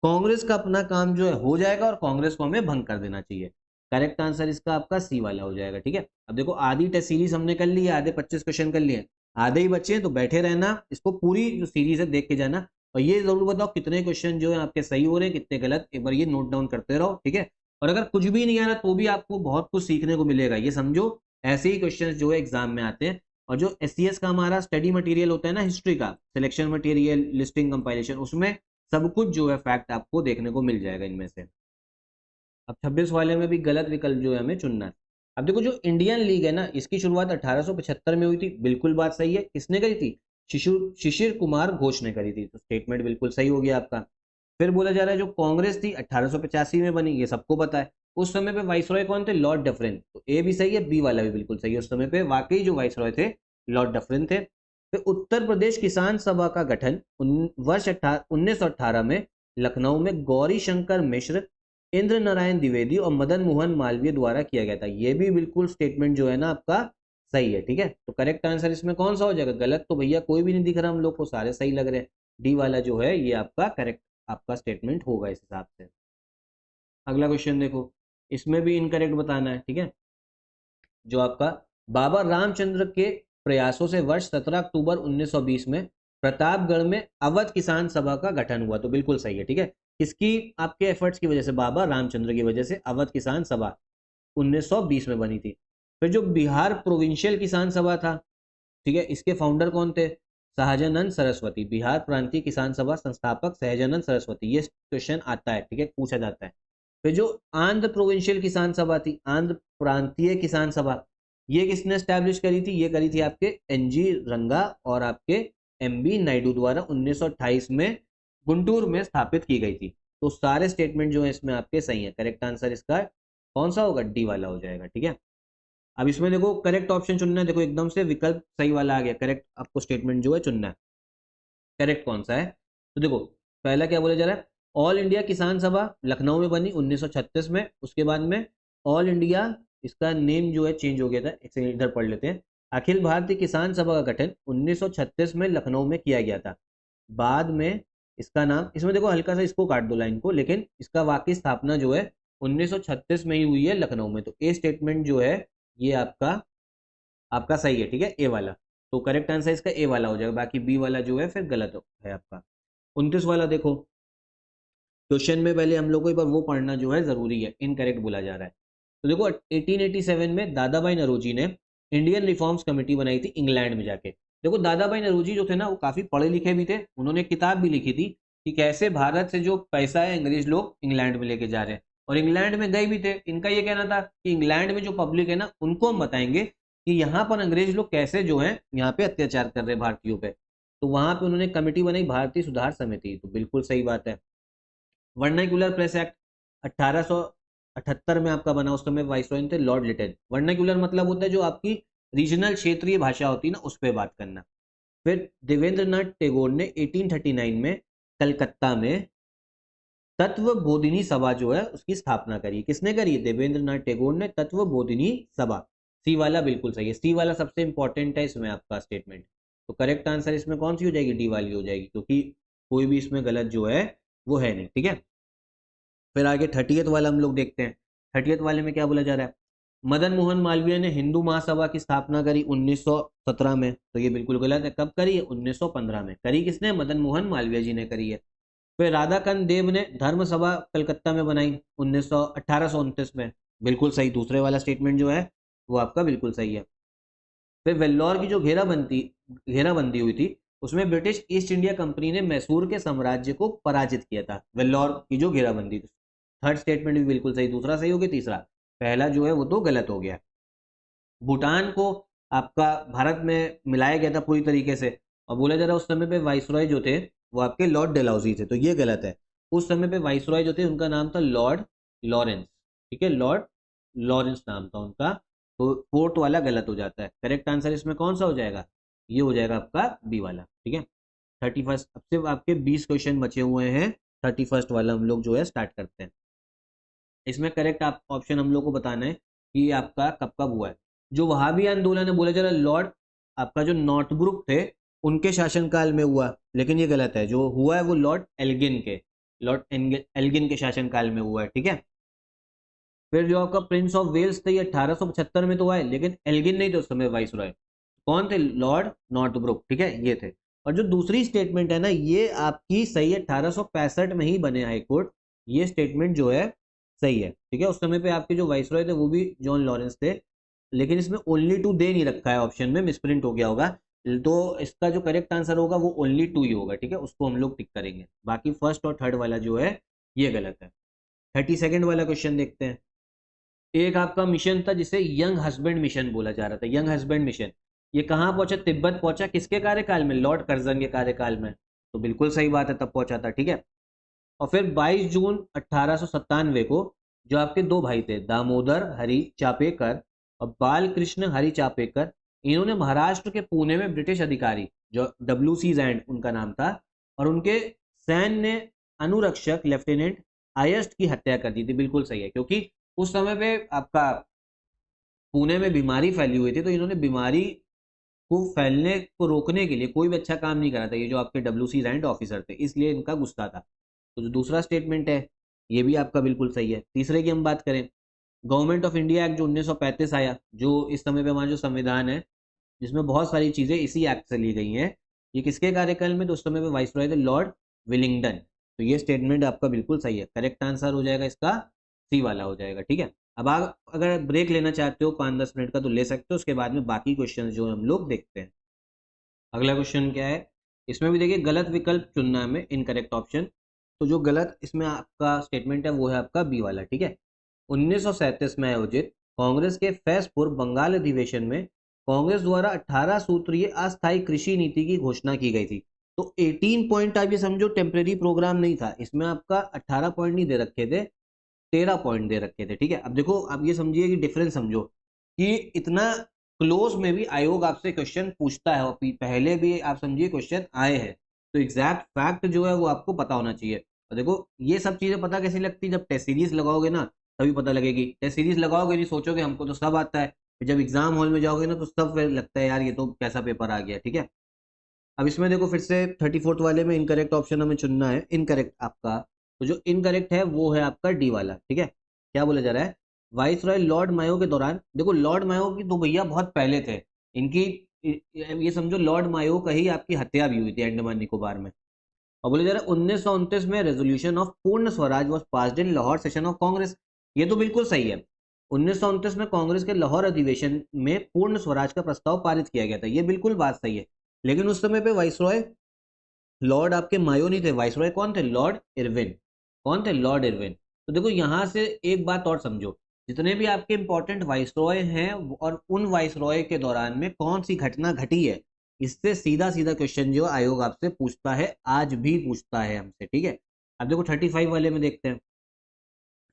कांग्रेस का अपना काम जो है हो जाएगा और कांग्रेस को हमें भंग कर देना चाहिए। करेक्ट आंसर इसका आपका सी वाला हो जाएगा, ठीक है। अब देखो आधी टेस्ट सीरीज हमने कर ली है, आधे 25 क्वेश्चन कर लिए, आधे ही बच्चे हैं, तो बैठे रहना, इसको पूरी जो सीरीज है देख के जाना, और ये जरूर बताओ कितने क्वेश्चन जो है आपके सही हो रहे हैं, कितने गलत, एक बार ये नोट डाउन करते रहो, ठीक है। और अगर कुछ भी नहीं आ रहा तो भी आपको बहुत कुछ सीखने को मिलेगा, ये समझो ऐसे ही क्वेश्चन जो है एग्जाम में आते हैं। और जो SCS का हमारा स्टडी मटेरियल होता है ना, हिस्ट्री का सिलेक्शन मटेरियल, लिस्टिंग, कंपाइलेशन, उसमें सब कुछ जो है फैक्ट आपको देखने को मिल जाएगा इनमें से। अब 26 वाले में भी गलत विकल्प जो है हमें चुनना है। अब देखो जो इंडियन लीग है ना, इसकी शुरुआत 1875 में हुई थी, बिल्कुल बात सही है। किसने करी थी? शिशिर कुमार घोष ने करी थी, तो स्टेटमेंट बिल्कुल सही हो गया आपका। फिर बोला जा रहा है जो कांग्रेस थी 1885 में बनी, ये सबको पता है। उस समय पे वाइसरॉय कौन थे? Lord Dufferin. तो ए भी सही है, बी वाला भी बिल्कुल सही है। उस समय पे वाकई जो वाइसरॉय थे लॉर्ड डफरिन थे। फिर उत्तर प्रदेश किसान सभा का गठन वर्ष 1918 में लखनऊ में गौरी शंकर मिश्र, इंद्र नारायण द्विवेदी और मदन मोहन मालवीय द्वारा किया गया था। ये भी बिल्कुल स्टेटमेंट जो है ना आपका सही है, ठीक है। तो करेक्ट आंसर इसमें कौन सा हो जाएगा? गलत तो भैया कोई भी नहीं दिख रहा हम लोग को, सारे सही लग रहे हैं। डी वाला जो है ये आपका करेक्ट आपका स्टेटमेंट होगा इस हिसाब से। अगला क्वेश्चन देखो, इसमें भी इनकरेक्ट बताना है, ठीक है। जो आपका बाबा रामचंद्र के प्रयासों से वर्ष 17 अक्टूबर 1920 में प्रतापगढ़ में अवध किसान सभा का गठन हुआ, तो बिल्कुल सही है, ठीक है। किसकी? आपके एफर्ट्स की वजह से, बाबा रामचंद्र की वजह से अवध किसान सभा 1920 में बनी थी। फिर जो बिहार प्रोविंशियल किसान सभा था, ठीक है, इसके फाउंडर कौन थे? सहजानंद सरस्वती। बिहार प्रांतीय किसान सभा संस्थापक सहजानंद सरस्वती। ये क्वेश्चन आता है, ठीक है, पूछा जाता है। फिर जो आंध्र प्रोविंशियल किसान सभा थी, आंध्र प्रांतीय किसान सभा, ये किसने स्टैब्लिश करी थी? ये करी थी आपके एनजी रंगा और आपके एमबी नायडू द्वारा 1928 में गुंटूर में स्थापित की गई थी। तो सारे स्टेटमेंट जो है इसमें आपके सही है। करेक्ट आंसर इसका कौन सा होगा? डी वाला हो जाएगा, ठीक है। अब इसमें देखो करेक्ट ऑप्शन चुनना है, देखो एकदम से विकल्प सही वाला आ गया। करेक्ट आपको स्टेटमेंट जो है चुनना है, करेक्ट कौन सा है? तो देखो पहला क्या बोला जा रहा है? ऑल इंडिया किसान सभा लखनऊ में बनी 1936 में। उसके बाद में ऑल इंडिया, इसका नेम जो है चेंज हो गया था, इसे इधर पढ़ लेते हैं। अखिल भारतीय किसान सभा का गठन 1936 में लखनऊ में किया गया था। बाद में इसका नाम, इसमें देखो हल्का सा इसको काट दो लाइन को, लेकिन इसका वाकई स्थापना जो है 1936 में ही हुई है लखनऊ में। तो ए स्टेटमेंट जो है ये आपका आपका सही है, ठीक है, ए वाला। तो करेक्ट आंसर इसका ए वाला हो जाएगा, बाकी बी वाला जो है फिर गलत है आपका। 29 वाला देखो, क्वेश्चन में पहले हम लोग को एक बार वो पढ़ना जो है जरूरी है, इनकरेक्ट बोला जा रहा है। तो देखो 1887 में दादा भाई नौरोजी ने इंडियन रिफॉर्म्स कमेटी बनाई थी इंग्लैंड में जाके। देखो दादा भाई नौरोजी जो थे ना वो काफी पढ़े लिखे भी थे, उन्होंने किताब भी लिखी थी कि कैसे भारत से जो पैसा है अंग्रेज लोग इंग्लैंड में लेके जा रहे हैं, और इंग्लैंड में गए भी थे। इनका ये कहना था कि इंग्लैंड में जो पब्लिक है ना उनको हम बताएंगे कि यहाँ पर अंग्रेज लोग कैसे जो है यहाँ पे अत्याचार कर रहे हैं भारतीयों पे। तो वहां पे उन्होंने कमेटी बनाई, भारतीय सुधार समिति। तो बिल्कुल सही बात है। वर्नाक्यूलर प्रेस एक्ट 1878 में आपका बना, उस समय वाइसरॉय थे लॉर्ड लिटन। वर्नाक्यूलर मतलब होता है जो आपकी रीजनल क्षेत्रीय भाषा होती है ना, उस पर बात करना। फिर देवेंद्रनाथ टैगोर ने 1839 में कलकत्ता में तत्व बोधिनी सभा जो है उसकी स्थापना करी। किसने करी? देवेंद्रनाथ टैगोर ने तत्व बोधिनी सभा। सी वाला बिल्कुल सही है, सी वाला सबसे इंपॉर्टेंट है इसमें आपका स्टेटमेंट। तो करेक्ट आंसर इसमें कौन सी हो जाएगी? डी वाली हो जाएगी, क्योंकि कोई भी इसमें गलत जो है वो है नहीं, ठीक है। फिर आगे 30th वाला हम लोग देखते हैं। 30th वाले में क्या बोला जा रहा है? मदन मोहन मालवीय ने हिंदू महासभा की स्थापना करी 1917 में। तो ये बिल्कुल गलत है। कब करी है? 1915 में। करी किसने? मदन मोहन मालवीय जी ने करी है। फिर राधाकांत देव ने धर्म सभा कलकत्ता में बनाई 1829 में। बिल्कुल सही, दूसरे वाला स्टेटमेंट जो है वो आपका बिल्कुल सही है। फिर वेल्लोर की जो घेराबंदी हुई थी उसमें ब्रिटिश ईस्ट इंडिया कंपनी ने मैसूर के साम्राज्य को पराजित किया था। वेल्लोर की जो घेराबंदी थी। थर्ड स्टेटमेंट भी बिल्कुल सही, दूसरा सही हो गया, तीसरा पहला जो है वो तो गलत हो गया। भूटान को आपका भारत में मिलाया गया था पूरी तरीके से, और बोला जा रहा है उस समय पे वाइसरॉय जो थे वो आपके लॉर्ड डेलहाउसी थे। तो ये गलत है। उस समय पे वाइसरॉय जो थे उनका नाम था लॉर्ड लॉरेंस, ठीक है, लॉर्ड लॉरेंस नाम था उनका। तो फोर्थ वाला गलत हो जाता है। करेक्ट आंसर इसमें कौन सा हो जाएगा? ये हो जाएगा आपका बी वाला, ठीक है। 31, अब से आपके 20 क्वेश्चन बचे हुए हैं। 31 वाला हम लोग जो है स्टार्ट करते हैं। इसमें करेक्ट आप ऑप्शन हम लोग को बताना है कि आपका कब कब हुआ है। जो वहाबी आंदोलन है बोला जा रहा है लॉर्ड आपका जो नॉर्थब्रुक थे उनके शासनकाल में हुआ, लेकिन ये गलत है। जो हुआ है वो लॉर्ड एल्गिन के शासनकाल में हुआ है, ठीक है। फिर जो आपका प्रिंस ऑफ वेल्स थे ये 1875 में तो आए, लेकिन एल्गिन नहीं थे उस समय वाइसरॉय। कौन थे? लॉर्ड नॉर्थब्रुक, ठीक है, ये थे। और जो दूसरी स्टेटमेंट है ना ये आपकी सही है, 1865 में ही बने हाई कोर्ट। ये स्टेटमेंट जो है सही है, ठीक है। उस समय पे आपके जो वाइसरॉय थे वो भी जॉन लॉरेंस थे, लेकिन इसमें ओनली टू दे नहीं रखा है ऑप्शन में, मिसप्रिंट हो गया होगा। तो इसका जो करेक्ट आंसर होगा वो ओनली 2 ही होगा, ठीक है, उसको हम लोग टिक करेंगे। बाकी फर्स्ट और थर्ड वाला जो है ये गलत है। 32 वाला क्वेश्चन देखते हैं। एक आपका मिशन था जिसे यंग हस्बैंड मिशन बोला जा रहा था। यंग हस्बैंड मिशन ये कहाँ पहुंचा? तिब्बत पहुंचा। किसके कार्यकाल में? लॉर्ड कर्जन के कार्यकाल में। तो बिल्कुल सही बात है, तब पहुंचा था, ठीक है। और फिर 22 जून 1897 को जो आपके दो भाई थे, दामोदर हरि चापेकर और बाल कृष्ण हरि चापेकर, इन्होंने महाराष्ट्र के पुणे में ब्रिटिश अधिकारी जो WC जैंड उनका नाम था और उनके सैन्य अनुरक्षक लेफ्टिनेंट आयस्ट की हत्या कर दी थी। बिल्कुल सही है, क्योंकि उस समय पे आपका पुणे में बीमारी फैली हुई थी, तो इन्होंने बीमारी को फैलने को रोकने के लिए कोई भी अच्छा काम नहीं करा था, ये जो आपके WC रैंड ऑफिसर थे, इसलिए इनका गुस्सा था। तो जो दूसरा स्टेटमेंट है ये भी आपका बिल्कुल सही है। तीसरे की हम बात करें, गवर्नमेंट ऑफ इंडिया एक्ट जो 1935 आया, जो इस समय पे हमारा जो संविधान है जिसमें बहुत सारी चीजें इसी एक्ट से ली गई हैं, ये किसके कार्यकाल में? तो उस समय पे वाइसरॉय थे लॉर्ड विलिंगडन। तो ये स्टेटमेंट आपका बिल्कुल सही है, करेक्ट आंसर हो जाएगा इसका सी वाला हो जाएगा, ठीक है। अब आप अगर ब्रेक लेना चाहते हो 5-10 मिनट का तो ले सकते हो, उसके बाद में बाकी क्वेश्चन जो हम लोग देखते हैं। अगला क्वेश्चन क्या है? इसमें भी देखिए गलत विकल्प चुनना है हमें, इनकरेक्ट ऑप्शन। तो जो गलत इसमें आपका स्टेटमेंट है वो है आपका बी वाला, ठीक है। 1937 में आयोजित कांग्रेस के फैसपुर बंगाल अधिवेशन में कांग्रेस द्वारा 18 सूत्रीय अस्थायी कृषि नीति की घोषणा की गई थी। तो 18 पॉइंट आप ये समझो टेम्परेरी प्रोग्राम नहीं था, इसमें आपका 18 पॉइंट नहीं दे रखे थे, 13 पॉइंट दे रखे थे, ठीक है। अब देखो, आप ये समझिए कि डिफरेंस समझो कि इतना क्लोज में भी आयोग आपसे क्वेश्चन पूछता है और पहले भी आप समझिए क्वेश्चन आए हैं, तो एग्जैक्ट फैक्ट जो है वो आपको पता होना चाहिए। और देखो ये सब चीजें पता कैसी लगती है? जब टेस्ट सीरीज लगाओगे ना तभी पता लगेगी। टेस्ट सीरीज लगाओगे नहीं, सोचोगे हमको तो सब आता है, फिर जब एग्जाम हॉल में जाओगे ना तो सब फिर लगता है यार ये तो कैसा पेपर आ गया, ठीक है। अब इसमें देखो फिर से 34th वाले में इनकरेक्ट ऑप्शन हमें चुनना है, इनकरेक्ट आपका। तो जो इनकरेक्ट है वो है आपका डी वाला, ठीक है। क्या बोला जा रहा है? वाइसरॉय लॉर्ड मायो के दौरान, देखो लॉर्ड मायो की तो भैया बहुत पहले थे इनकी, ये समझो लॉर्ड मायो का ही आपकी हत्या भी हुई थी अंडमान निकोबार में। और बोले जा रहा है 1929 में रेजोल्यूशन ऑफ पूर्ण Swaraj was passed in Lahore session of Congress. ये तो बिल्कुल सही है, 1929 में कांग्रेस के लाहौर अधिवेशन में पूर्ण स्वराज का प्रस्ताव पारित किया गया था, ये बिल्कुल बात सही है। लेकिन उस समय पे वाइसरॉय लॉर्ड आपके मायो नहीं थे, वाइसरॉय कौन थे? Lord Irwin. कौन थे? Lord Irwin. तो देखो यहां से एक बात और समझो, जितने भी आपके इंपॉर्टेंट वाइसरॉय हैं और उन वाइसरॉय के दौरान में कौन सी घटना घटी है, इससे सीधा सीधा क्वेश्चन जो आयोग आपसे पूछता है, आज भी पूछता है हमसे, ठीक है। अब देखो 35 वाले में देखते हैं।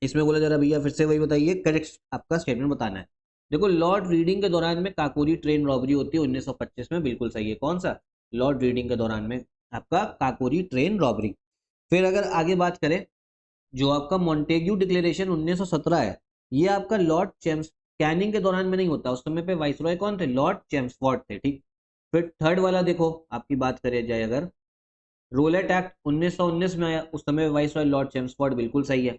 इसमें बोला जा रहा है भैया फिर से वही बताइए, करेक्ट आपका स्टेटमेंट बताना है। देखो लॉर्ड रीडिंग के दौरान में काकोरी ट्रेन रॉबरी होती है 1925 में, बिल्कुल सही है। कौन सा? लॉर्ड रीडिंग के दौरान में आपका काकोरी ट्रेन रॉबरी। फिर अगर आगे बात करें, जो आपका मॉन्टेग्यू डिक्लेरेशन 1917 है, ये आपका लॉर्ड चैम्स कैनिंग के दौरान में नहीं होता, उस समय पे वाइसरॉय कौन थे? लॉर्ड चैम्सफोर्ड थे, ठीक। फिर थर्ड वाला देखो, आपकी बात करें जाए अगर, रोलेट एक्ट 1919 में आया, उस समय वाइसरॉय लॉर्ड चैम्सफोर्ड, बिल्कुल सही है।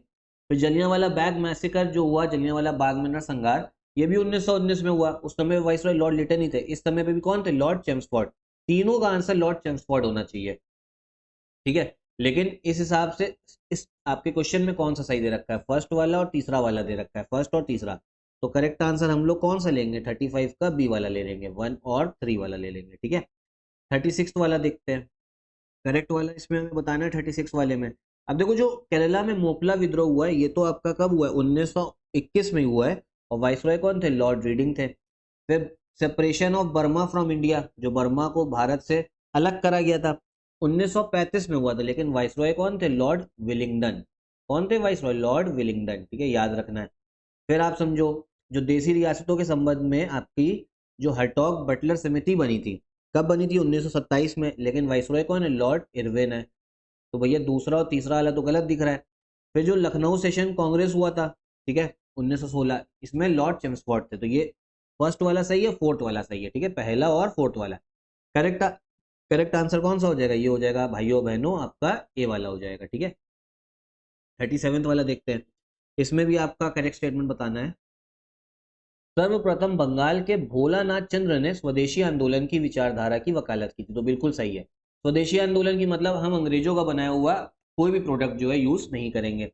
फिर जलियांवाला बाग मैसेकर जो हुआ, जलियांवाला बाग में नरसंहार, ये भी 1919 में हुआ, उस समय वाइसरॉय लॉर्ड लिटन ही थे, इस समय पे भी कौन थे? Lord Chelmsford. तीनों का आंसर लॉर्ड चैम्सफोर्ड होना चाहिए, ठीक है। लेकिन इस हिसाब से इस आपके क्वेश्चन में कौन सा सही दे रखा है? फर्स्ट वाला और तीसरा वाला दे रखा है, फर्स्ट और तीसरा। तो करेक्ट आंसर हम लोग कौन सा लेंगे? 35 का बी वाला ले लेंगे, 1 और 3 वाला ले लेंगे, ठीक है। 36 वाला देखते हैं, करेक्ट वाला इसमें हमें बताना है 36 वाले में। अब देखो जो केरला में मोपला विद्रोह हुआ है, ये तो आपका कब हुआ है? 1921 में हुआ है, और वाइसरॉय कौन थे? लॉर्ड रीडिंग थे। फिर separation of Burma from India, जो बर्मा को भारत से अलग करा गया था, 1935 में हुआ था, लेकिन वाइसरॉय कौन थे? Lord Willingdon. कौन थे वाइसरॉय? लॉर्ड विलिंगडन, ठीक है, याद रखना है। फिर आप समझो जो देसी रियासतों के संबंध में आपकी जो हर्टॉग बटलर समिति बनी थी, कब बनी थी? 1927 में, लेकिन वाइसरॉय कौन है? लॉर्ड इरविन है। तो भैया दूसरा और तीसरा वाला तो गलत दिख रहा है। फिर जो लखनऊ सेशन कांग्रेस हुआ था, ठीक है, 1916, इसमें लॉर्ड चैम्सफोर्ड थे, तो ये फर्स्ट वाला सही है, फोर्थ वाला सही है, ठीक है, पहला और फोर्थ वाला। करेक्ट करेक्ट आंसर कौन सा हो जाएगा? ये हो जाएगा भाइयों बहनों आपका ए वाला हो जाएगा, ठीक है। 37 वाला देखते हैं, इसमें भी आपका करेक्ट स्टेटमेंट बताना है। सर्वप्रथम बंगाल के भोलानाथ चंद्र ने स्वदेशी आंदोलन की विचारधारा की वकालत की थी, तो बिल्कुल सही है। स्वदेशी आंदोलन की मतलब हम अंग्रेजों का बनाया हुआ कोई भी प्रोडक्ट जो है यूज नहीं करेंगे।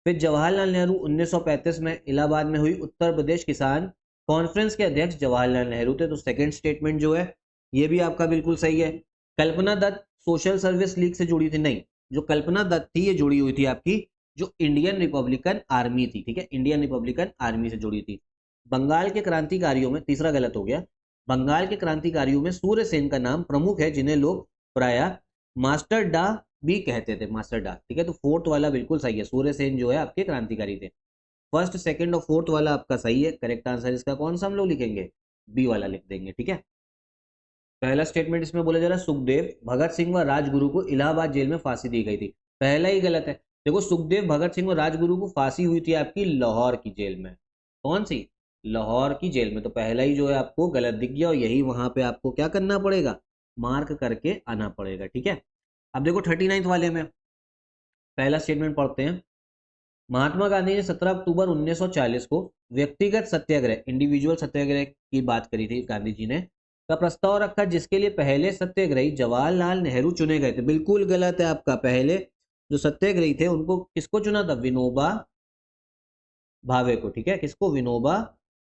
फिर जवाहरलाल नेहरू 1935 में इलाहाबाद में हुई उत्तर प्रदेश किसान कॉन्फ्रेंस के अध्यक्ष जवाहरलाल नेहरू थे, तो सेकंड स्टेटमेंट जो है ये भी आपका बिल्कुल सही है। कल्पना दत्त सोशल सर्विस लीग से जुड़ी थी, नहीं, जो कल्पना दत्त थी ये जुड़ी हुई थी आपकी जो इंडियन रिपब्लिकन आर्मी थी, ठीक है, इंडियन रिपब्लिकन आर्मी से जुड़ी थी। बंगाल के क्रांतिकारियों में, तीसरा गलत हो गया, बंगाल के क्रांतिकारियों में सूर्य सेन का नाम प्रमुख है, जिन्हें लोग प्राय मास्टर डा भी कहते थे, मास्टर डा, ठीक है। तो फोर्थ वाला बिल्कुल सही है, सूर्य सेन जो है आपके क्रांतिकारी थे। फर्स्ट, सेकंड और फोर्थ वाला आपका सही है। करेक्ट आंसर इसका कौन सा हम लोग लिखेंगे? बी वाला लिख देंगे, ठीक है। पहला स्टेटमेंट इसमें बोला जा रहा है सुखदेव भगत सिंह व राजगुरु को इलाहाबाद जेल में फांसी दी गई थी। पहला ही गलत है। देखो, सुखदेव भगत सिंह व राजगुरु को फांसी हुई थी आपकी लाहौर की जेल में। कौन सी? लाहौर की जेल में। तो पहला ही जो है आपको गलत दिख गया, और यही वहां पे आपको क्या करना पड़ेगा? मार्क करके आना पड़ेगा, ठीक है। अब देखो 39 वाले में पहला स्टेटमेंट पढ़ते हैं। महात्मा गांधी ने 17 अक्टूबर 1940 को व्यक्तिगत सत्याग्रह, इंडिविजुअल सत्याग्रह की बात करी थी गांधी जी ने, का प्रस्ताव रखा, जिसके लिए पहले सत्याग्रही जवाहरलाल नेहरू चुने गए थे। बिल्कुल गलत है आपका। पहले जो सत्याग्रही थे उनको किसको चुना था? विनोबा भावे को, ठीक है। किसको? विनोबा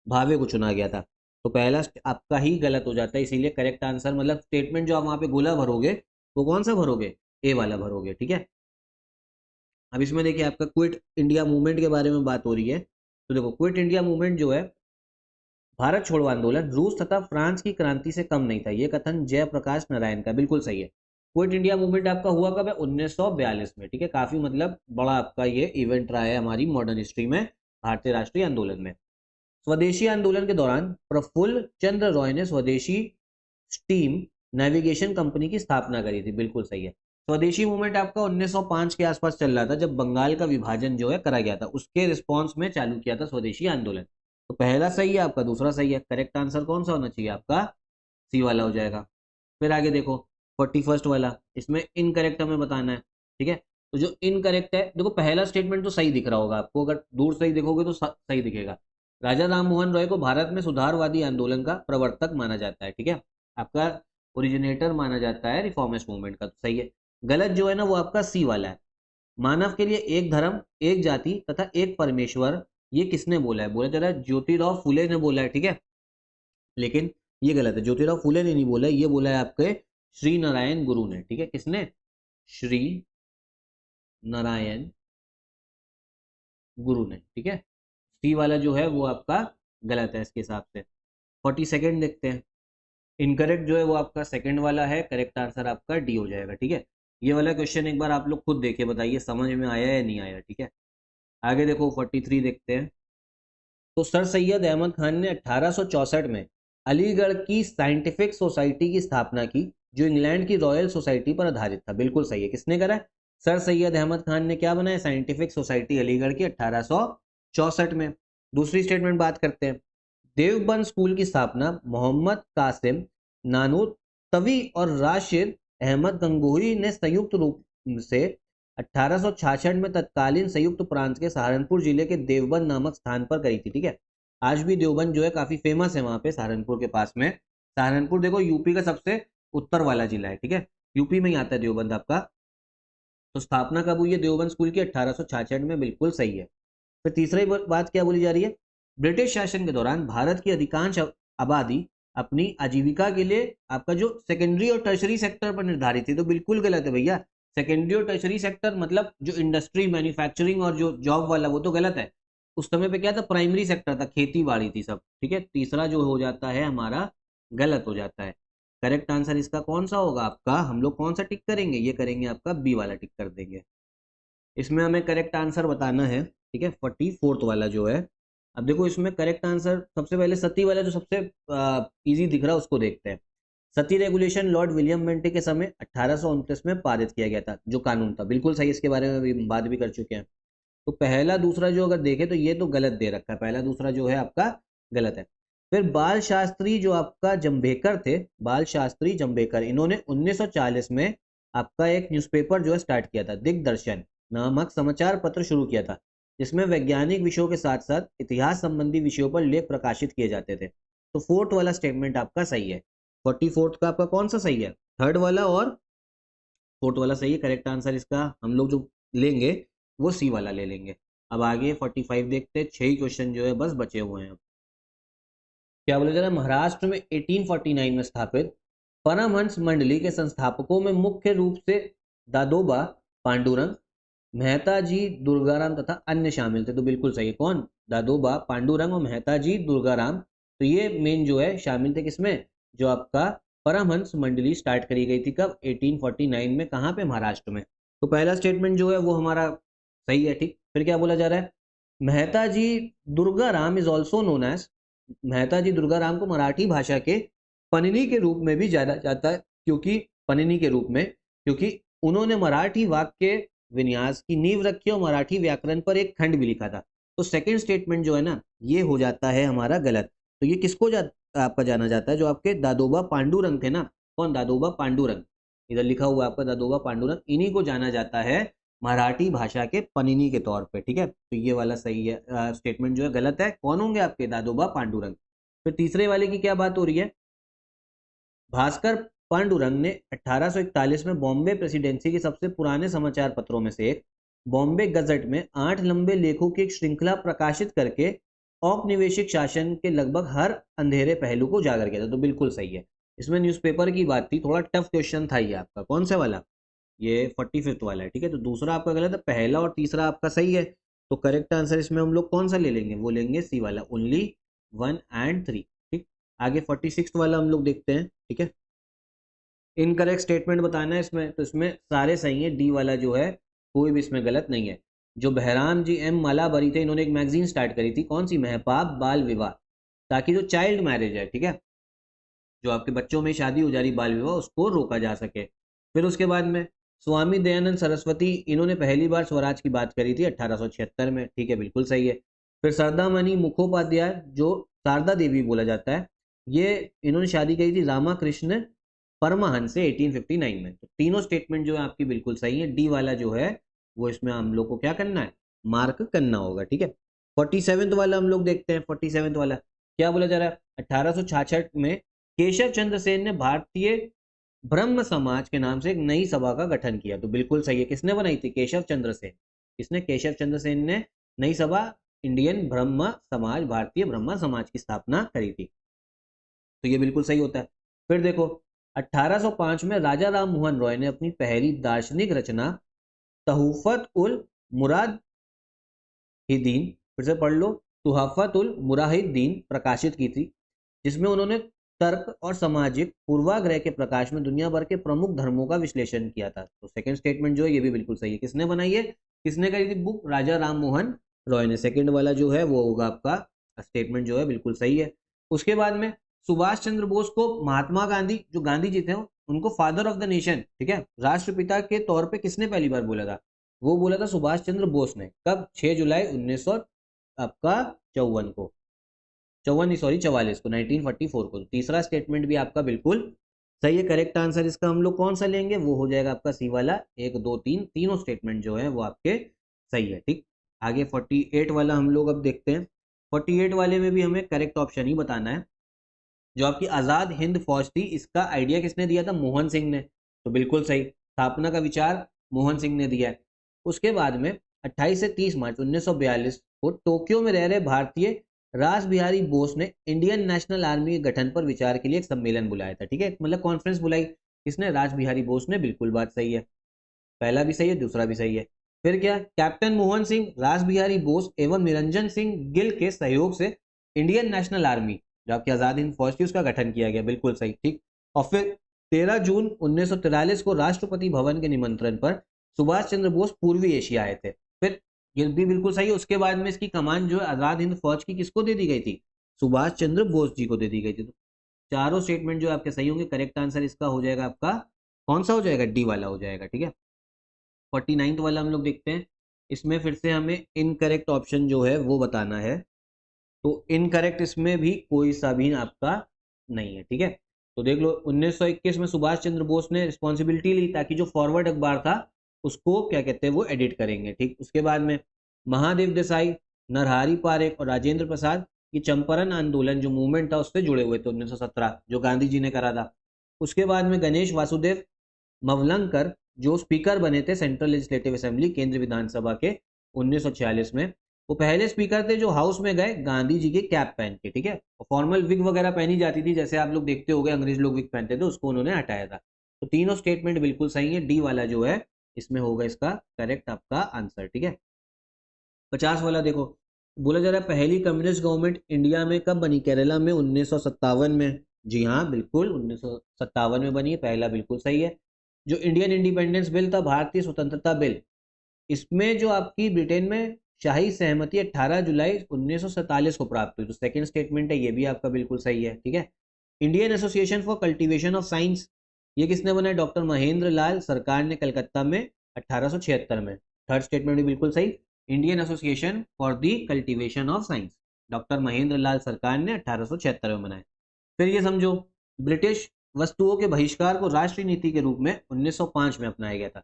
भावे को चुना गया था। तो पहला आपका ही गलत हो जाता है, इसीलिए करेक्ट आंसर मतलब स्टेटमेंट जो आप वहां पे गोला भरोगे वो कौन सा भरोगे? ए वाला भरोगे, ठीक है। अब इसमें देखिए आपका क्विट इंडिया मूवमेंट के बारे में बात हो रही है। तो देखो, क्विट इंडिया मूवमेंट जो है, भारत छोड़ो आंदोलन रूस तथा फ्रांस की क्रांति से कम नहीं था, यह कथन जयप्रकाश नारायण का। बिल्कुल सही है। क्विट इंडिया मूवमेंट आपका हुआ कब है? 1942 में, ठीक है। काफी मतलब बड़ा आपका ये इवेंट रहा है हमारी मॉडर्न हिस्ट्री में, भारतीय राष्ट्रीय आंदोलन में। स्वदेशी आंदोलन के दौरान प्रफुल्ल चंद्र रॉय ने स्वदेशी स्टीम नेविगेशन कंपनी की स्थापना करी थी। बिल्कुल सही है। स्वदेशी मूवमेंट आपका 1905 के आसपास चल रहा था, जब बंगाल का विभाजन जो है करा गया था, उसके रिस्पॉन्स में चालू किया था स्वदेशी आंदोलन। तो पहला सही है आपका, दूसरा सही है। करेक्ट आंसर कौन सा होना चाहिए आपका? सी वाला हो जाएगा। फिर आगे देखो 41 वाला, इसमें इनकरेक्ट हमें बताना है, ठीक है। तो जो इनकरेक्ट है, देखो पहला स्टेटमेंट तो सही दिख रहा होगा आपको, अगर दूर से ही देखोगे तो सही दिखेगा। राजा राम मोहन रॉय को भारत में सुधारवादी आंदोलन का प्रवर्तक माना जाता है, ठीक है। आपका ओरिजिनेटर माना जाता है रिफॉर्मिस्ट मूवमेंट का, तो सही है। गलत जो है ना वो आपका सी वाला है। मानव के लिए एक धर्म, एक जाति तथा एक परमेश्वर, ये किसने बोला है? बोला जा रहा है ज्योतिराव फुले ने बोला है, ठीक है। लेकिन ये गलत है, ज्योतिराव फुले ने नहीं बोला है, ये बोला है आपके श्री नारायण गुरु ने, ठीक है। किसने? श्री नारायण गुरु ने, ठीक है। सी वाला जो है वो आपका गलत है इसके हिसाब से। 42 देखते हैं। इनकरेक्ट जो है वो आपका सेकंड वाला है, करेक्ट आंसर आपका डी हो जाएगा, ठीक है। ये वाला क्वेश्चन एक बार आप लोग खुद देखे बताइए समझ में आया या नहीं आया, ठीक है। आगे देखो 43 देखते हैं। तो सर सैयद अहमद खान ने 1864 में अलीगढ़ की साइंटिफिक सोसाइटी की स्थापना की, जो इंग्लैंड की रॉयल सोसाइटी पर आधारित था। बिल्कुल सही है। किसने करा? सर सैयद अहमद खान ने क्या बनाया? साइंटिफिक सोसाइटी अलीगढ़ की 1864 में। दूसरी स्टेटमेंट बात करते हैं। देवबंद स्कूल की स्थापना मोहम्मद कासिम नानूतवी और राशिद अहमद गंगोही ने संयुक्त रूप से 1866 में तत्कालीन संयुक्त प्रांत के सहारनपुर जिले के देवबंद नामक स्थान पर करी थी, ठीक है। आज भी देवबंद जो है काफी फेमस है वहां पे, सहारनपुर के पास में। सहारनपुर देखो यूपी का सबसे उत्तर वाला जिला है, ठीक है। यूपी में ही आता है देवबंद आपका। तो स्थापना कब हुई है देवबंद स्कूल की? 1866 में। बिल्कुल सही है। फिर तीसरी बात क्या बोली जा रही है? ब्रिटिश शासन के दौरान भारत की अधिकांश आबादी अपनी आजीविका के लिए आपका जो सेकेंडरी और टर्शरी सेक्टर पर निर्धारित थी। तो बिल्कुल गलत है भैया। सेकेंडरी और टर्शरी सेक्टर मतलब जो इंडस्ट्री, मैन्युफैक्चरिंग और जो जॉब वाला, वो तो गलत है। उस समय पे क्या था? प्राइमरी सेक्टर था, खेती बाड़ी थी सब, ठीक है। तीसरा जो हो जाता है हमारा गलत हो जाता है। करेक्ट आंसर इसका कौन सा होगा आपका? हम लोग कौन सा टिक करेंगे? ये करेंगे आपका बी वाला टिक कर देंगे। इसमें हमें करेक्ट आंसर बताना है, ठीक है। 44 वाला जो है, अब देखो इसमें करेक्ट आंसर सबसे पहले सती वाला जो सबसे इजी दिख रहा है उसको देखते हैं। सती रेगुलेशन लॉर्ड विलियम बेंटे के समय 1829 में पारित किया गया था, जो कानून था। बिल्कुल सही, इसके बारे में भी बात भी कर चुके हैं। तो पहला दूसरा जो अगर देखें तो ये तो गलत दे रखा है, पहला दूसरा जो है आपका गलत है। फिर बाल शास्त्री जो आपका जम्भेकर थे, बाल शास्त्री जम्भेकर, इन्होंने 1940 में आपका एक न्यूज़पेपर जो है स्टार्ट किया था, दिग्दर्शन नामक समाचार पत्र शुरू किया था, जिसमें वैज्ञानिक विषयों के साथ साथ इतिहास संबंधी विषयों पर लेख प्रकाशित किए जाते थे। तो फोर्थ वाला स्टेटमेंट आपका सही है। 44 का आपका कौन सा सही है? थर्ड वाला और फोर्थ वाला सही है। करेक्ट आंसर इसका हम लोग जो लेंगे वो सी वाला ले लेंगे। अब आगे 45 देखते हैं। 6 क्वेश्चन जो है बस बचे हुए हैं। अब क्या बोला जा रहा है? महाराष्ट्र में 1849 में स्थापित परमहंस मंडली के संस्थापकों में मुख्य रूप से दादोबा पांडुरंग, मेहता जी दुर्गाराम तथा अन्य शामिल थे। तो बिल्कुल सही है, कौन? दादोबा पांडुरंग और मेहता जी दुर्गाराम। तो ये मेन जो है शामिल थे किसमें? जो आपका परमहंस मंडली स्टार्ट करी गई थी कब? 1849 में। कहाँ पे? महाराष्ट्र में। तो पहला स्टेटमेंट जो है वो हमारा सही है, ठीक। फिर क्या बोला जा रहा है? Mehta ji Durgaram is also known as, Mehta ji Durgaram को मराठी भाषा के पनिनी के रूप में भी जाना जाता है, क्योंकि पनिनी के रूप में, क्योंकि उन्होंने मराठी वाक्य विन्यास की नींव रखी और मराठी व्याकरण पर एक खंड भी लिखा था। तो सेकंड स्टेटमेंट जो है ना, ये हो जाता है हमारा गलत। तो ये किसको आपका जाना जाता है? जो आपके दादोबा पांडुरंग थे ना। कौन? दादोबा पांडुरंग। इधर लिखा हुआ है आपका दादोबा पांडुरंग, इन्हीं को जाना जाता है मराठी भाषा के पनिनी के तौर पे, ठीक है। तो ये वाला सही है, स्टेटमेंट जो है गलत है। कौन होंगे आपके? दादोबा पांडुरंग। फिर तीसरे वाले की क्या बात हो रही है? भास्कर पांडुरंग ने 1841 में बॉम्बे प्रेसिडेंसी के सबसे पुराने समाचार पत्रों में से एक बॉम्बे गजट में 8 लंबे लेखों की एक श्रृंखला प्रकाशित करके औपनिवेशिक शासन के लगभग हर अंधेरे पहलू को उजागर किया था। तो बिल्कुल सही है। इसमें न्यूज़पेपर की बात थी, थोड़ा टफ क्वेश्चन था ये आपका। कौन सा वाला? ये 45th वाला है, ठीक है। तो दूसरा आपका गलत है, पहला और तीसरा आपका सही है। तो करेक्ट आंसर इसमें हम लोग कौन सा ले लेंगे? वो लेंगे सी वाला, ओनली 1 and 3, ठीक। आगे 46th वाला हम लोग देखते हैं, ठीक है। इनकरेक्ट स्टेटमेंट बताना है इसमें, तो इसमें सारे सही है। डी वाला जो है कोई भी इसमें गलत नहीं है। जो बहराम जी एम मालाबरी थे, इन्होंने एक मैगजीन स्टार्ट करी थी, कौन सी? महपाप बाल विवाह, ताकि जो चाइल्ड मैरिज है, ठीक है, जो आपके बच्चों में शादी हो जा रही बाल विवाह, उसको रोका जा सके। फिर उसके बाद में स्वामी दयानंद सरस्वती, इन्होंने पहली बार स्वराज की बात करी थी 1876 में, ठीक है, बिल्कुल सही है। फिर सरदामणि मुखोपाध्याय, जो शारदा देवी बोला जाता है, ये इन्होंने शादी करी थी रामाकृष्ण परमहंस से 1859 में। तो तीनों स्टेटमेंट जो है आपकी बिल्कुल सही है। डी वाला जो है वो इसमें हम लोग को क्या करना है? मार्क करना होगा, ठीक है। 47th वाला हम लोग देखते हैं। 47th वाला क्या बोला जा रहा है? 1866 में केशव चंद्र सेन ने भारतीय ब्रह्म समाज के नाम से एक नई सभा का गठन किया। तो बिल्कुल सही है। किसने बनाई थी? केशव चंद्र सेन। किसने? केशव चंद्र सेन ने नई सभा, इंडियन ब्रह्म समाज, भारतीय ब्रह्म समाज की स्थापना करी थी। तो ये बिल्कुल सही होता है। फिर देखो 1805 में राजा राम मोहन रॉय ने अपनी पहली दार्शनिक रचना तहूफत उल मुराहिदीन, फिर से पढ़ लो, तुहफत उल मुराहिदीन प्रकाशित की थी, जिसमें उन्होंने तर्क और सामाजिक पूर्वाग्रह के प्रकाश में दुनिया भर के प्रमुख धर्मों का विश्लेषण किया था। तो सेकंड स्टेटमेंट जो है ये भी बिल्कुल सही है। किसने बनाई है? किसने करी थी बुक? राजा राम मोहन रॉय ने। सेकंड वाला जो है वो होगा आपका स्टेटमेंट जो है बिल्कुल सही है। उसके बाद में सुभाष चंद्र बोस को महात्मा गांधी, जो गांधी जी थे, उनको फादर ऑफ द नेशन, ठीक है, राष्ट्रपिता के तौर पे किसने पहली बार बोला था? वो बोला था सुभाष चंद्र बोस ने। कब? 6 जुलाई 1900 आपका 54 को, 54 नहीं सॉरी 44 को, 1944 को। तो तीसरा स्टेटमेंट भी आपका बिल्कुल सही है। करेक्ट आंसर इसका हम लोग कौन सा लेंगे? वो हो जाएगा आपका सी वाला। 1 2 3 तीनों स्टेटमेंट जो है वो आपके सही है, ठीक। आगे 48 वाला हम लोग अब देखते हैं। 48 वाले में भी हमें करेक्ट ऑप्शन ही बताना है। जो आपकी आजाद हिंद फौज थी, इसका आइडिया किसने दिया था? मोहन सिंह ने। तो बिल्कुल सही, स्थापना का विचार मोहन सिंह ने दिया है। उसके बाद में 28 से 30 मार्च 1942 को टोक्यो में रह रहे भारतीय रास बिहारी बोस ने इंडियन नेशनल आर्मी के गठन पर विचार के लिए एक सम्मेलन बुलाया था, ठीक है, मतलब कॉन्फ्रेंस बुलाई। किसने? रास बिहारी बोस ने। बिल्कुल बात सही है, पहला भी सही है, दूसरा भी सही है। फिर क्या? कैप्टन मोहन सिंह, रास बिहारी बोस एवं निरंजन सिंह गिल के सहयोग से इंडियन नेशनल आर्मी, जो आपकी आजाद हिंद फौज थी, उसका गठन किया गया। बिल्कुल सही, ठीक। और फिर 13 जून 1943 को राष्ट्रपति भवन के निमंत्रण पर सुभाष चंद्र बोस पूर्वी एशिया आए थे। फिर ये भी बिल्कुल सही है। उसके बाद में इसकी कमान जो है आजाद हिंद फौज की किसको दे दी गई थी? सुभाष चंद्र बोस जी को दे दी गई थी। तो चारों स्टेटमेंट जो आपके सही होंगे। करेक्ट आंसर इसका हो जाएगा आपका कौन सा हो जाएगा? डी वाला हो जाएगा, ठीक है। 49th वाला हम लोग देखते हैं। इसमें फिर से हमें इनकरेक्ट ऑप्शन जो है वो बताना है। तो इनकरेक्ट इसमें भी कोई सा भी आपका नहीं है, ठीक है। तो देख लो 1921 में सुभाष चंद्र बोस ने रिस्पॉन्सिबिलिटी ली, ताकि जो फॉरवर्ड अखबार था उसको क्या कहते हैं वो एडिट करेंगे, ठीक। उसके बाद में महादेव देसाई, नरहरि पारेख और राजेंद्र प्रसाद, ये चंपारण आंदोलन जो मूवमेंट था उससे जुड़े हुए थे 1917, जो गांधी जी ने करा था। उसके बाद में गणेश वासुदेव मवलंकर, जो स्पीकर बने थे सेंट्रल लेजिस्लेटिव असेंबली, केंद्रीय विधानसभा के 1946 में। वो पहले स्पीकर थे जो हाउस में गए गांधी जी के कैप पहन के, ठीक है, और फॉर्मल विग वगैरह पहनी जाती थी, जैसे आप लोग देखते होंगे अंग्रेज लोग विग पहनते थे, उसको उन्होंने हटाया था। तो तीनों स्टेटमेंट बिल्कुल सही है, डी वाला जो है इसमें होगा इसका करेक्ट आपका आंसर, ठीक है। 50 वाला देखो, बोला जा रहा है पहली कम्युनिस्ट गवर्नमेंट इंडिया में कब बनी, केरला में 1957 में। जी हाँ, बिल्कुल 1957 में बनी है, पहला बिल्कुल सही है। जो इंडियन इंडिपेंडेंस बिल था, भारतीय स्वतंत्रता बिल, इसमें जो आपकी ब्रिटेन में शाही सहमति 18 जुलाई 1947 को प्राप्त हुई, तो सेकंड स्टेटमेंट है, ये भी आपका बिल्कुल सही है, ठीक है। Indian Association for cultivation of science, ये किसने बनाया, डॉक्टर महेंद्र लाल सरकार ने कलकत्ता में 1876 में। थर्ड स्टेटमेंट भी बिल्कुल सही, Indian Association for the Cultivation of Science, doctor Mahendra Lal Sarkar ने 1876 में बनाया। फिर ये समझो, ब्रिटिश वस्तुओं के बहिष्कार को राष्ट्रीय नीति के रूप में 1905 में अपनाया गया था।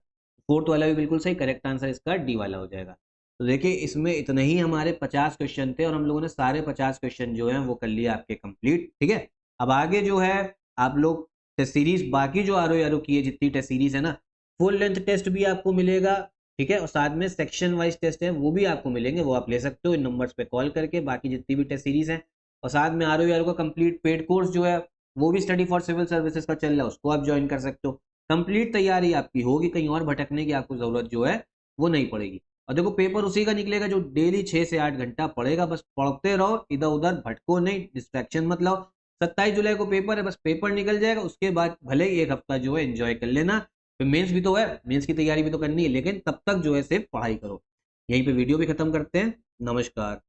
फोर्थ वाला भी बिल्कुल सही, करेक्ट आंसर इसका डी वाला हो जाएगा। तो देखिए इसमें इतने ही हमारे 50 क्वेश्चन थे और हम लोगों ने सारे 50 क्वेश्चन जो हैं वो कर लिए आपके कंप्लीट, ठीक है। अब आगे जो है आप लोग टेस्ट सीरीज, बाकी जो आर की है जितनी टेस्ट सीरीज है ना, फुल लेंथ टेस्ट भी आपको मिलेगा, ठीक है, और साथ में सेक्शन वाइज टेस्ट है वो भी आपको मिलेंगे, वो आप ले सकते हो इन नंबर्स पे कॉल करके, बाकी जितनी भी टेस्ट सीरीज है। और साथ में आर का कंप्लीट पेड कोर्स जो है वो भी स्टडी फॉर सिविल सर्विसेज का चल रहा है, उसको आप ज्वाइन कर सकते हो। कंप्लीट तैयारी आपकी होगी, कहीं और भटकने की आपको जरूरत जो है वो नहीं पड़ेगी। और देखो पेपर उसी का निकलेगा जो डेली 6 से 8 घंटा पड़ेगा, बस पढ़ते रहो, इधर उधर भटको नहीं, डिस्ट्रैक्शन मत लाओ। 27 जुलाई को पेपर है, बस पेपर निकल जाएगा, उसके बाद भले ही एक हफ्ता जो है एंजॉय कर लेना, फिर मेंस भी तो है, मेंस की तैयारी भी तो करनी है, लेकिन तब तक जो है सिर्फ पढ़ाई करो। यहीं पे वीडियो भी खत्म करते हैं, नमस्कार।